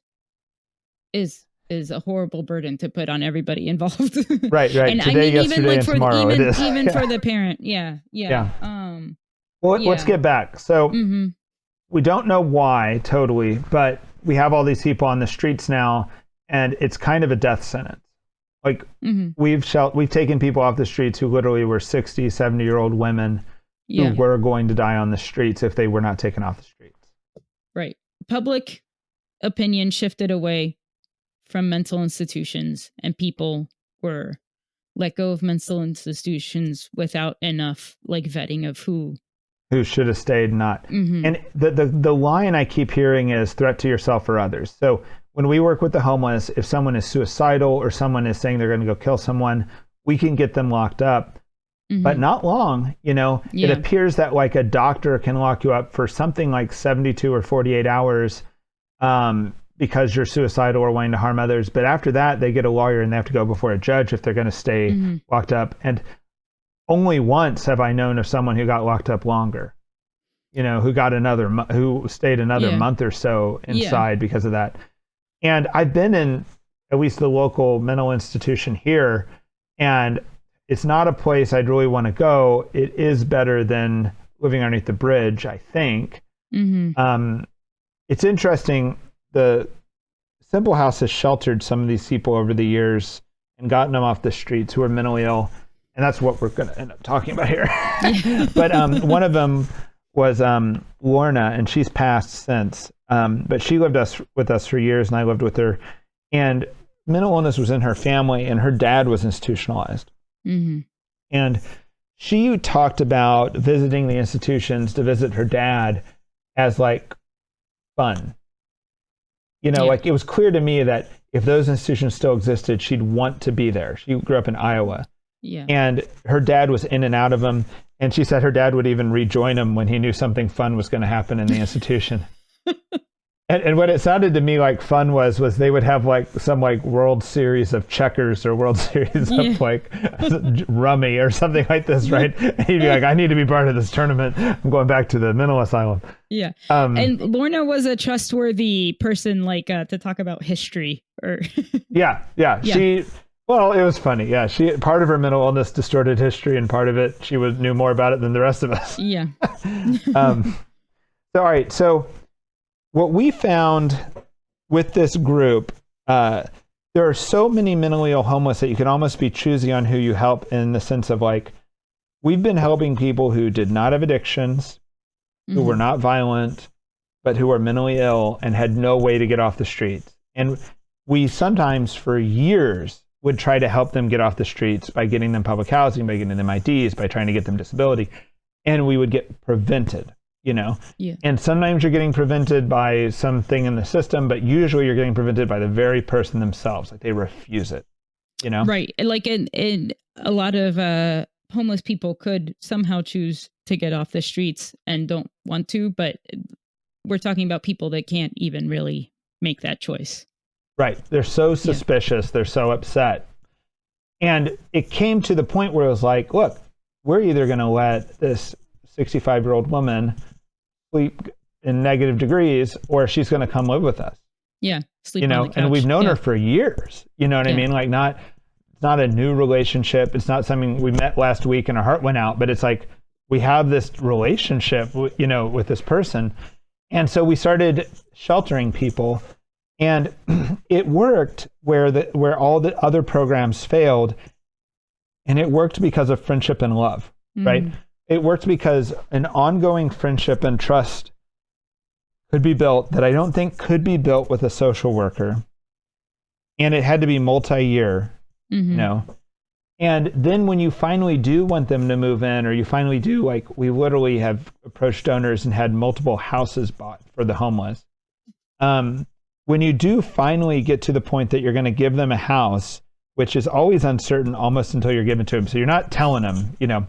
S2: is a horrible burden to put on everybody involved.
S1: Right.
S2: And
S1: today, yesterday, and tomorrow it is.
S2: Even for the parent. Yeah.
S1: Well, let's get back. So we don't know why totally, but we have all these people on the streets now, and it's kind of a death sentence. Like we've taken people off the streets who literally were 60, 70-year-old women who were going to die on the streets if they were not taken off the streets.
S2: Right. Public opinion shifted away from mental institutions, and people were let go of mental institutions without enough like vetting of who
S1: should have stayed, not. And the line I keep hearing is threat to yourself or others. So when we work with the homeless, if someone is suicidal or someone is saying they're going to go kill someone, we can get them locked up, but not long. It appears that like a doctor can lock you up for something like 72 or 48 hours because you're suicidal or wanting to harm others. But after that, they get a lawyer and they have to go before a judge if they're going to stay locked up. And only once have I known of someone who got locked up longer, who stayed another month or so inside because of that. And I've been in at least the local mental institution here, and it's not a place I'd really want to go. It is better than living underneath the bridge, I think. It's interesting. The Simple House has sheltered some of these people over the years and gotten them off the streets who are mentally ill. And that's what we're going to end up talking about here. But one of them was Lorna, and she's passed since. But she lived with us for years, and I lived with her. And mental illness was in her family, and her dad was institutionalized. And she talked about visiting the institutions to visit her dad as like fun. Like it was clear to me that if those institutions still existed, she'd want to be there. She grew up in Iowa. And her dad was in and out of them. And she said her dad would even rejoin him when he knew something fun was going to happen in the institution. And what it sounded to me like fun was they would have like some like World Series of checkers or World Series of like rummy or something like this, right? And he'd be like, I need to be part of this tournament. I'm going back to the mental asylum.
S2: Yeah. And Lorna was a trustworthy person like to talk about history or
S1: Yeah. Well, it was funny. Yeah, part of her mental illness distorted history, and part of it she knew more about it than the rest of us.
S2: Yeah.
S1: All right. So what we found with this group, there are so many mentally ill homeless that you can almost be choosy on who you help, in the sense of like, we've been helping people who did not have addictions, who were not violent, but who were mentally ill and had no way to get off the streets. And we sometimes for years would try to help them get off the streets by getting them public housing, by getting them IDs, by trying to get them disability. And we would get prevented, And sometimes you're getting prevented by something in the system, but usually you're getting prevented by the very person themselves. Like they refuse it,
S2: Right. Like in a lot of homeless people could somehow choose to get off the streets and don't want to, but we're talking about people that can't even really make that choice.
S1: Right. They're so suspicious. They're so upset. And it came to the point where it was like, look, we're either going to let this 65-year-old woman sleep in negative degrees, or she's going to come live with us.
S2: Yeah. Sleep
S1: You
S2: on
S1: know,
S2: the couch.
S1: and we've known her for years. You know what I mean? Like, it's not a new relationship. It's not something we met last week and our heart went out, but it's like we have this relationship, you know, with this person. And so we started sheltering people, and it worked where all the other programs failed. And it worked because of friendship and love, right? It worked because an ongoing friendship and trust could be built that I don't think could be built with a social worker. And it had to be multi-year, you know? And then when you finally do want them to move in, or you finally do, like, we literally have approached donors and had multiple houses bought for the homeless. When you do finally get to the point that you're going to give them a house, which is always uncertain almost until you're given to them. So you're not telling them, you know,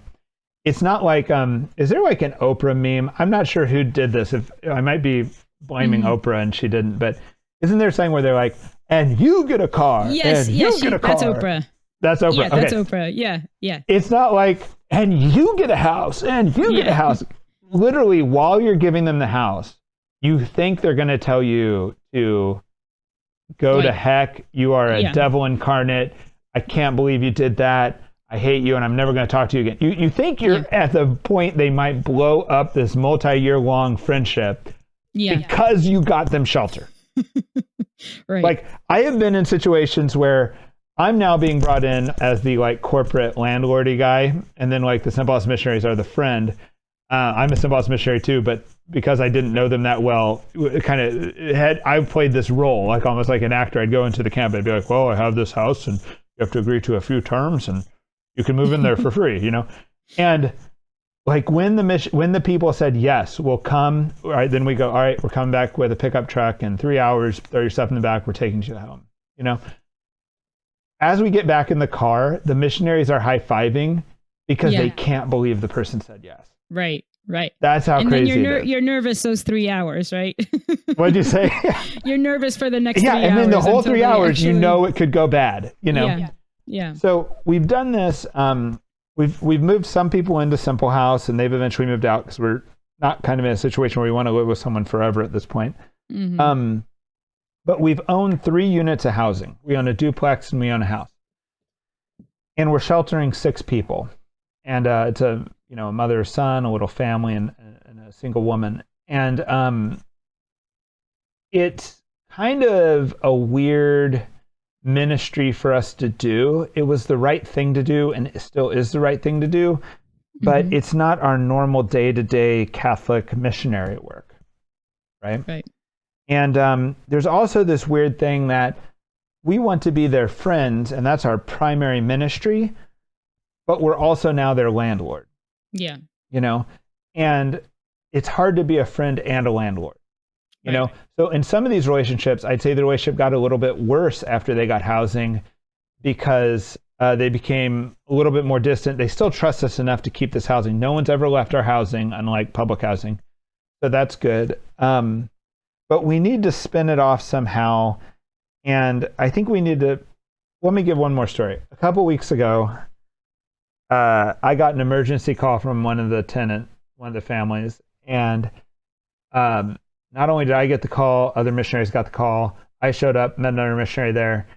S1: it's not like, is there like an Oprah meme? I'm not sure who did this. If I might be blaming Oprah and she didn't, but isn't there something where they're like, and you get a car,
S2: Yes,
S1: and
S2: yes,
S1: you get a car.
S2: that's Oprah.
S1: That's Oprah.
S2: Yeah, that's
S1: Okay.
S2: Oprah. Yeah, yeah.
S1: It's not like, and you get a house, and you get a house. Literally, while you're giving them the house, you think they're going to tell you to go to heck. You are a devil incarnate. I can't believe you did that. I hate you, and I'm never going to talk to you again. You think you're at the point they might blow up this multi-year long friendship because you got them shelter.
S2: Right.
S1: Like, I have been in situations where I'm now being brought in as the like corporate landlordy guy, and then like the Simple House missionaries are the friend. I'm a Simple House missionary too, but because I didn't know them that well, I played this role, like almost like an actor. I'd go into the camp, I'd be like, well, I have this house, and you have to agree to a few terms, and you can move in there for free, you know? And like when the people said, yes, we'll come, all right, then we go, all right, we're coming back with a pickup truck in 3 hours, throw your stuff in the back, we're taking you home, you know? As we get back in the car, the missionaries are high-fiving because they can't believe the person said yes.
S2: Right, right.
S1: That's how crazy it is.
S2: You're nervous those 3 hours, right?
S1: What'd you say?
S2: You're nervous for the next 3 hours.
S1: Yeah, and then the whole 3 hours,
S2: actually...
S1: you know it could go bad, you know?
S2: Yeah.
S1: So we've done this. We've moved some people into Simple House, and they've eventually moved out because we're not kind of in a situation where we want to live with someone forever at this point. But we've owned 3 units of housing. We own a duplex and we own a house. And we're sheltering 6 people. And it's a mother, a son, a little family, and a single woman. And it's kind of a weird ministry for us to do. It was the right thing to do, and it still is the right thing to do. But it's not our normal day-to-day Catholic missionary work, right?
S2: Right.
S1: And there's also this weird thing that we want to be their friends, and that's our primary ministry, but we're also now their landlord.
S2: Yeah.
S1: You know, and it's hard to be a friend and a landlord, you know? So in some of these relationships, I'd say the relationship got a little bit worse after they got housing because they became a little bit more distant. They still trust us enough to keep this housing. No one's ever left our housing, unlike public housing. So that's good. But we need to spin it off somehow. And I think we need to, let me give one more story. A couple weeks ago, I got an emergency call from one of the families. And not only did I get the call, other missionaries got the call. I showed up, met another missionary there.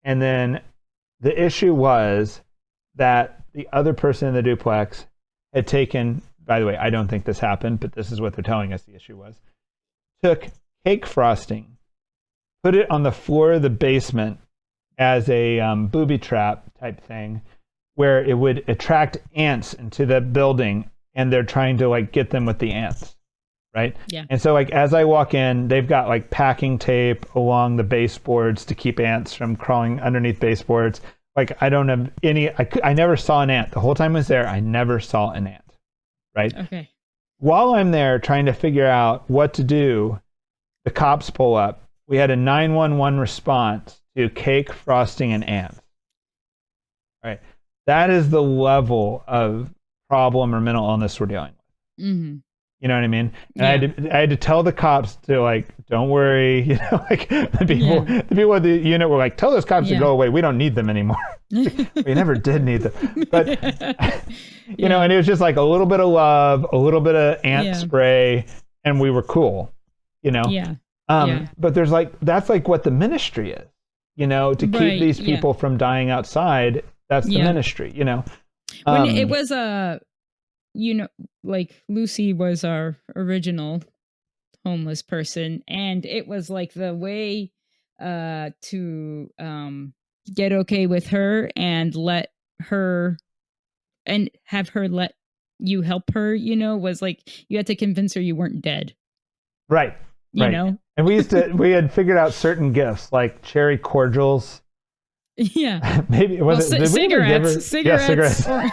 S1: And then the issue was that the other person in the duplex had taken, by the way, I don't think this happened, but this is what they're telling us the issue was, took cake frosting, put it on the floor of the basement as a booby trap type thing, where it would attract ants into the building, and they're trying to like get them with the ants, right?
S2: Yeah.
S1: And so like as I walk in, they've got like packing tape along the baseboards to keep ants from crawling underneath baseboards. Like I don't have any, I never saw an ant. The whole time I was there, I never saw an ant, right?
S2: Okay.
S1: While I'm there trying to figure out what to do, the cops pull up. We had a 911 response to cake, frosting, and ants. All right. That is the level of problem or mental illness we're dealing with. You know what I mean? And I had to tell the cops to like, don't worry, you know, like the people at the unit were like, tell those cops to go away. We don't need them anymore. We never did need them. But, you know,
S2: Yeah.
S1: and it was just like a little bit of love, a little bit of ant
S2: Yeah.
S1: spray, and we were cool, you know?
S2: Yeah. Yeah.
S1: But there's like, that's like what the ministry is, you know, to keep
S2: Right.
S1: these
S2: Yeah.
S1: people from dying outside. That's the
S2: Yeah.
S1: ministry, you know?
S2: When it was you know, like Lucy was our original homeless person, and it was like the way to get okay with her and let her and have her let you help her, you know, was like you had to convince her you weren't dead,
S1: Right.
S2: you
S1: Right.
S2: know.
S1: And we had figured out certain gifts like cherry cordials.
S2: Yeah.
S1: Maybe was
S2: Well,
S1: it? Did we ever give her?
S2: cigarettes.
S1: Yeah,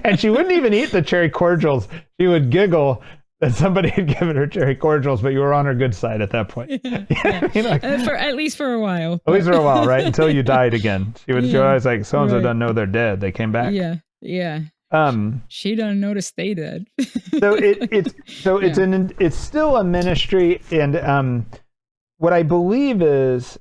S1: And she wouldn't even eat the cherry cordials. She would giggle that somebody had given her cherry cordials, but you were on her good side at that point.
S2: Yeah.
S1: You know, like,
S2: For at least for a while.
S1: at least for a while, right? Until you died again. She would
S2: Yeah.
S1: always like, so-and-so
S2: Right.
S1: doesn't know they're dead. They came back.
S2: Yeah. Yeah.
S1: Um,
S2: She doesn't know to stay dead.
S1: so it's still a ministry, and what I believe is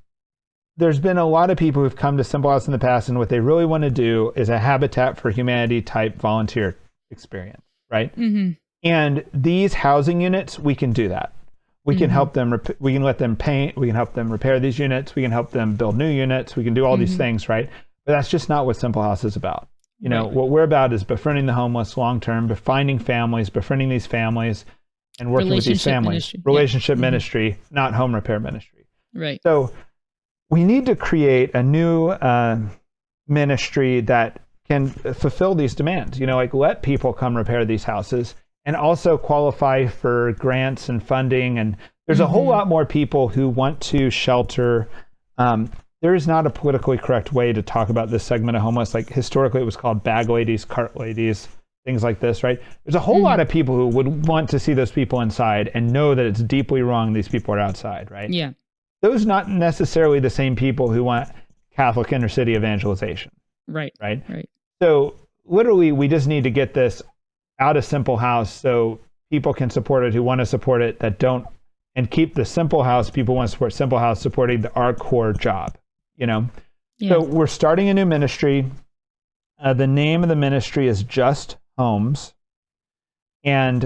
S1: there's been a lot of people who've come to Simple House in the past, and what they really want to do is a Habitat for Humanity type volunteer experience, right?
S2: Mm-hmm.
S1: And these housing units, we can do that. We can help them. We can let them paint. We can help them repair these units. We can help them build new units. We can do all these things, right? But that's just not what Simple House is about. You know, what we're about is befriending the homeless long term, finding families, befriending these families, and working with these families.
S2: Ministry.
S1: Relationship ministry, not home repair ministry.
S2: Right.
S1: So we need to create a new ministry that can fulfill these demands. You know, like let people come repair these houses and also qualify for grants and funding. And there's a whole lot more people who want to shelter. There is not a politically correct way to talk about this segment of homeless. Like historically, it was called bag ladies, cart ladies, things like this, right? There's a whole lot of people who would want to see those people inside and know that it's deeply wrong these people are outside, right?
S2: Yeah.
S1: Those not necessarily the same people who want Catholic inner city evangelization.
S2: Right.
S1: Right.
S2: Right.
S1: So literally, we just need to get this out of Simple House so people can support it who want to support it that don't, and keep the Simple House people want to support Simple House supporting our core job. You know.
S2: Yeah.
S1: So we're starting a new ministry. The name of the ministry is Just Homes, and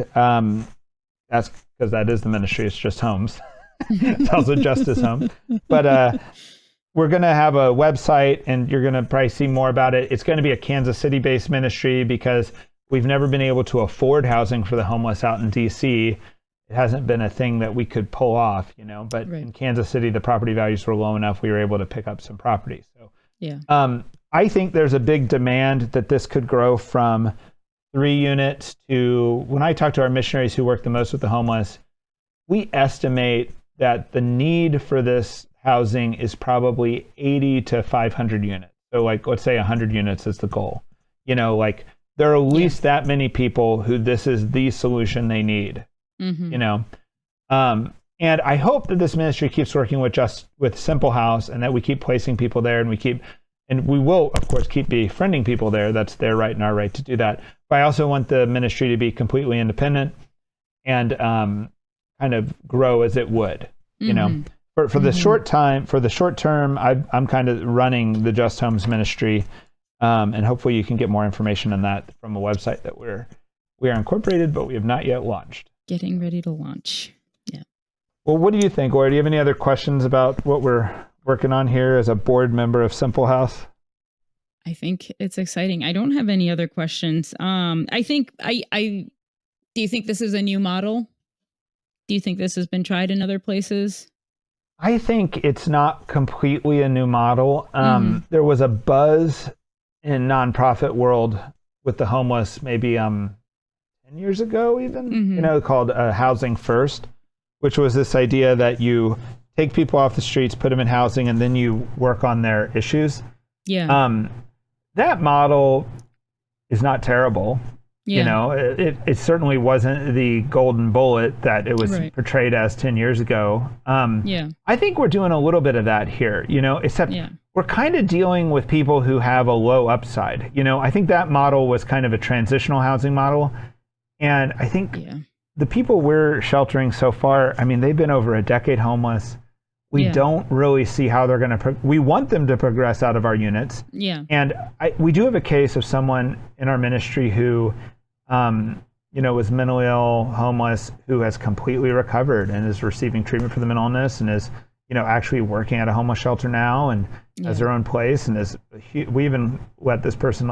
S1: that's because that is the ministry. It's just homes. It's also Justice Home. But we're going to have a website, and you're going to probably see more about it. It's going to be a Kansas City-based ministry because we've never been able to afford housing for the homeless out in D.C. It hasn't been a thing that we could pull off, you know. But in Kansas City, the property values were low enough we were able to pick up some property. So
S2: yeah.
S1: I think there's a big demand that this could grow from 3 units to, when I talk to our missionaries who work the most with the homeless, we estimate that the need for this housing is probably 80 to 500 units. So like, let's say 100 units is the goal. You know, like there are at least that many people who this is the solution they need, you know? And I hope that this ministry keeps working with Simple House, and that we keep placing people there, and we will, of course, keep befriending people there. That's their right and our right to do that. But I also want the ministry to be completely independent and kind of grow as it would, you know. For the short term, I'm kind of running the Just Homes ministry, and hopefully you can get more information on that from a website that we are incorporated, but we have not yet launched.
S2: Getting ready to launch. Yeah.
S1: Well, what do you think, Laura? Do you have any other questions about what we're working on here as a board member of Simple House?
S2: I think it's exciting. I don't have any other questions. I think do you think this is a new model? Do you think this has been tried in other places?
S1: I think it's not completely a new model. There was a buzz in nonprofit world with the homeless maybe 10 years ago even, you know, called Housing First, which was this idea that you take people off the streets, put them in housing, and then you work on their issues.
S2: Yeah.
S1: That model is not terrible.
S2: Yeah.
S1: You know, it certainly wasn't the golden bullet that it was portrayed as 10 years ago. I think we're doing a little bit of that here, you know, except we're kind of dealing with people who have a low upside. You know, I think that model was kind of a transitional housing model. And I think the people we're sheltering so far, I mean, they've been over a decade homeless. we don't really see how they're going to, we want them to progress out of our units.
S2: Yeah.
S1: And we do have a case of someone in our ministry who, was mentally ill, homeless, who has completely recovered and is receiving treatment for the mental illness and is, actually working at a homeless shelter now and has their own place. And we even let this person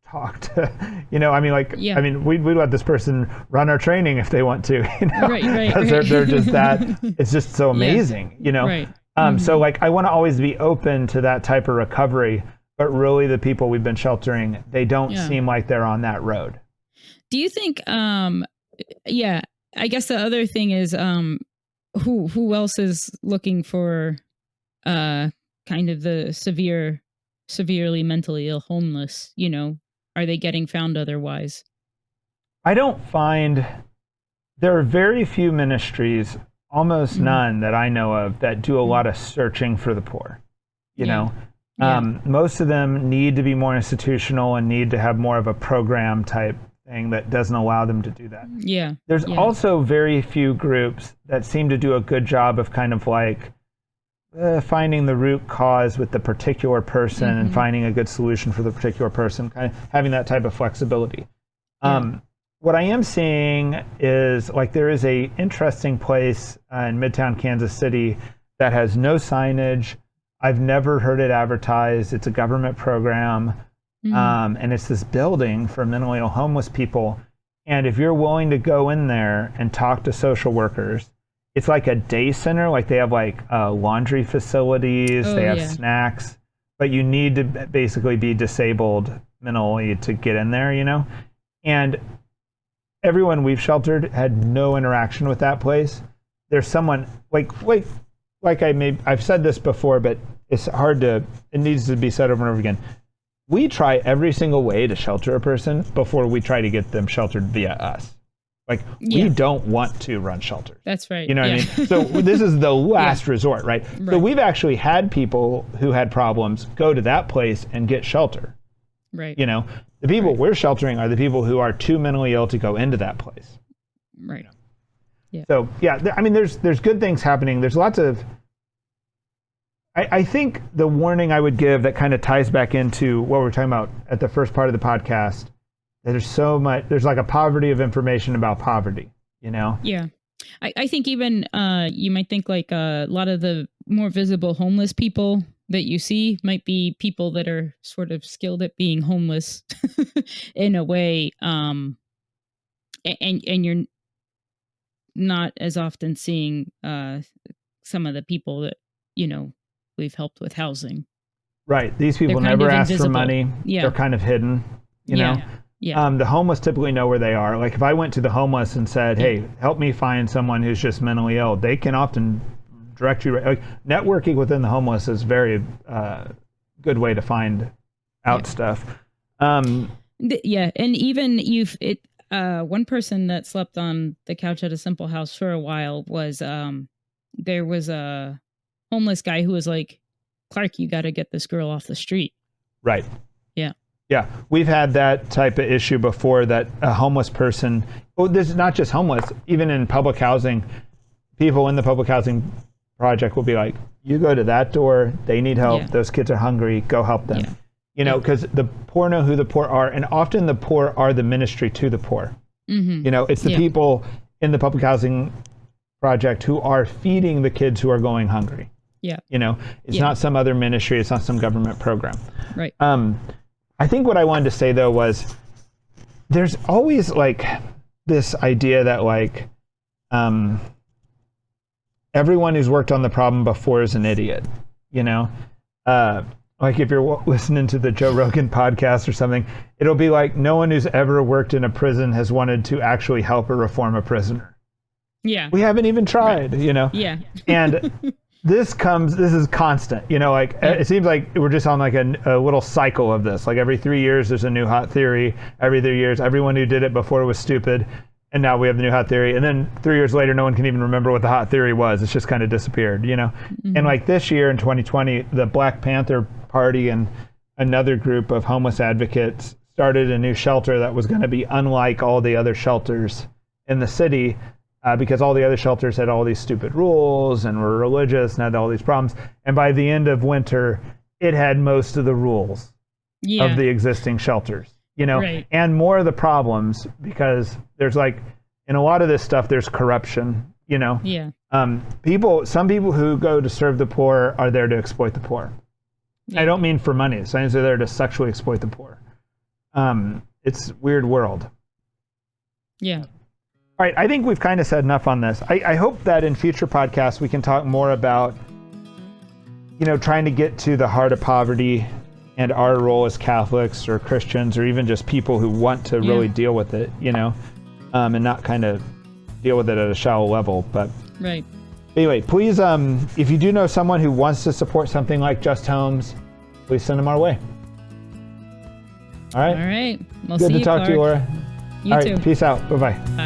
S1: talk to, we'd let this person run our training if they want to,
S2: Right.
S1: Because they're just that, it's just so amazing,
S2: Right.
S1: So I want to always be open to that type of recovery, but really the people we've been sheltering, they don't seem like they're on that road.
S2: Do you think, I guess the other thing is, who else is looking for, kind of the severely mentally ill homeless, are they getting found otherwise?
S1: I don't find, there are very few ministries, almost none that I know of, that do a lot of searching for the poor, most of them need to be more institutional and need to have more of a program type thing that doesn't allow them to do that. There's also very few groups that seem to do a good job of kind of finding the root cause with the particular person and finding a good solution for the particular person, kind of having that type of flexibility. What I am seeing is there is a interesting place in Midtown Kansas City that has no signage. I've never heard it advertised. It's a government program. And it's this building for mentally ill homeless people. And if you're willing to go in there and talk to social workers, it's like a day center. They have laundry facilities, they have snacks, but you need to basically be disabled mentally to get in there, And everyone we've sheltered had no interaction with that place. There's someone I've said this before, but it's it needs to be said over and over again. We try every single way to shelter a person before we try to get them sheltered via us. We don't want to run shelters.
S2: That's right.
S1: You know what I mean? So this is the last resort, right? So we've actually had people who had problems go to that place and get shelter.
S2: Right.
S1: The people we're sheltering are the people who are too mentally ill to go into that place.
S2: Right.
S1: So there's good things happening. There's lots of, I think the warning I would give that kind of ties back into what we're talking about at the first part of the podcast, that there's a poverty of information about poverty,
S2: Yeah. I think even you might think a lot of the more visible homeless people that you see might be people that are sort of skilled at being homeless in a way. And you're not as often seeing some of the people that, we've helped with housing.
S1: Right. These people never ask for money.
S2: Yeah.
S1: They're kind of hidden, know?
S2: Yeah.
S1: The homeless typically know where they are. If I went to the homeless and said, hey, help me find someone who's just mentally ill, they can often direct you. Networking within the homeless is very good way to find out stuff. And
S2: even one person that slept on the couch at a Simple House for a while was, there was a homeless guy who was like, Clark, you got to get this girl off the street.
S1: Right.
S2: Yeah.
S1: Yeah. We've had that type of issue before, that a homeless person, this is not just homeless, even in public housing, people in the public housing project will be like, you go to that door, they need help, those kids are hungry, go help them. Because the poor know who the poor are, and often the poor are the ministry to the poor. It's the people in the public housing project who are feeding the kids who are going hungry. It's not some other ministry, it's not some government program.
S2: Right.
S1: I think what I wanted to say though was, there's always this idea that everyone who's worked on the problem before is an idiot, if you're listening to the Joe Rogan podcast or something, it'll be no one who's ever worked in a prison has wanted to actually help or reform a prisoner.
S2: Yeah.
S1: We haven't even tried,
S2: Yeah.
S1: And this is constant, it seems like we're just on a little cycle of this. Every 3 years, there's a new hot theory. Every 3 years, everyone who did it before was stupid. And now we have the new hot theory. And then 3 years later, no one can even remember what the hot theory was. It's just kind of disappeared, And this year in 2020, the Black Panther Party and another group of homeless advocates started a new shelter that was going to be unlike all the other shelters in the city. because all the other shelters had all these stupid rules and were religious and had all these problems. And by the end of winter, it had most of the rules of the existing shelters,
S2: Right.
S1: and more of the problems, because there's like, in a lot of this stuff, there's corruption,
S2: Yeah.
S1: Some people who go to serve the poor are there to exploit the poor.
S2: Yeah.
S1: I don't mean for money. Sometimes they're there to sexually exploit the poor. It's a weird world.
S2: Yeah.
S1: All right, I think we've kind of said enough on this. I hope that in future podcasts we can talk more about, trying to get to the heart of poverty and our role as Catholics or Christians or even just people who want to really deal with it, and not kind of deal with it at a shallow level. But
S2: Right.
S1: anyway, please, if you do know someone who wants to support something like Just Homes, please send them our way. All right.
S2: All right. We'll
S1: Good
S2: see
S1: to
S2: you,
S1: talk to you,
S2: Clark.
S1: Laura.
S2: You
S1: All
S2: too.
S1: right. Peace out. Bye-bye.
S2: Bye.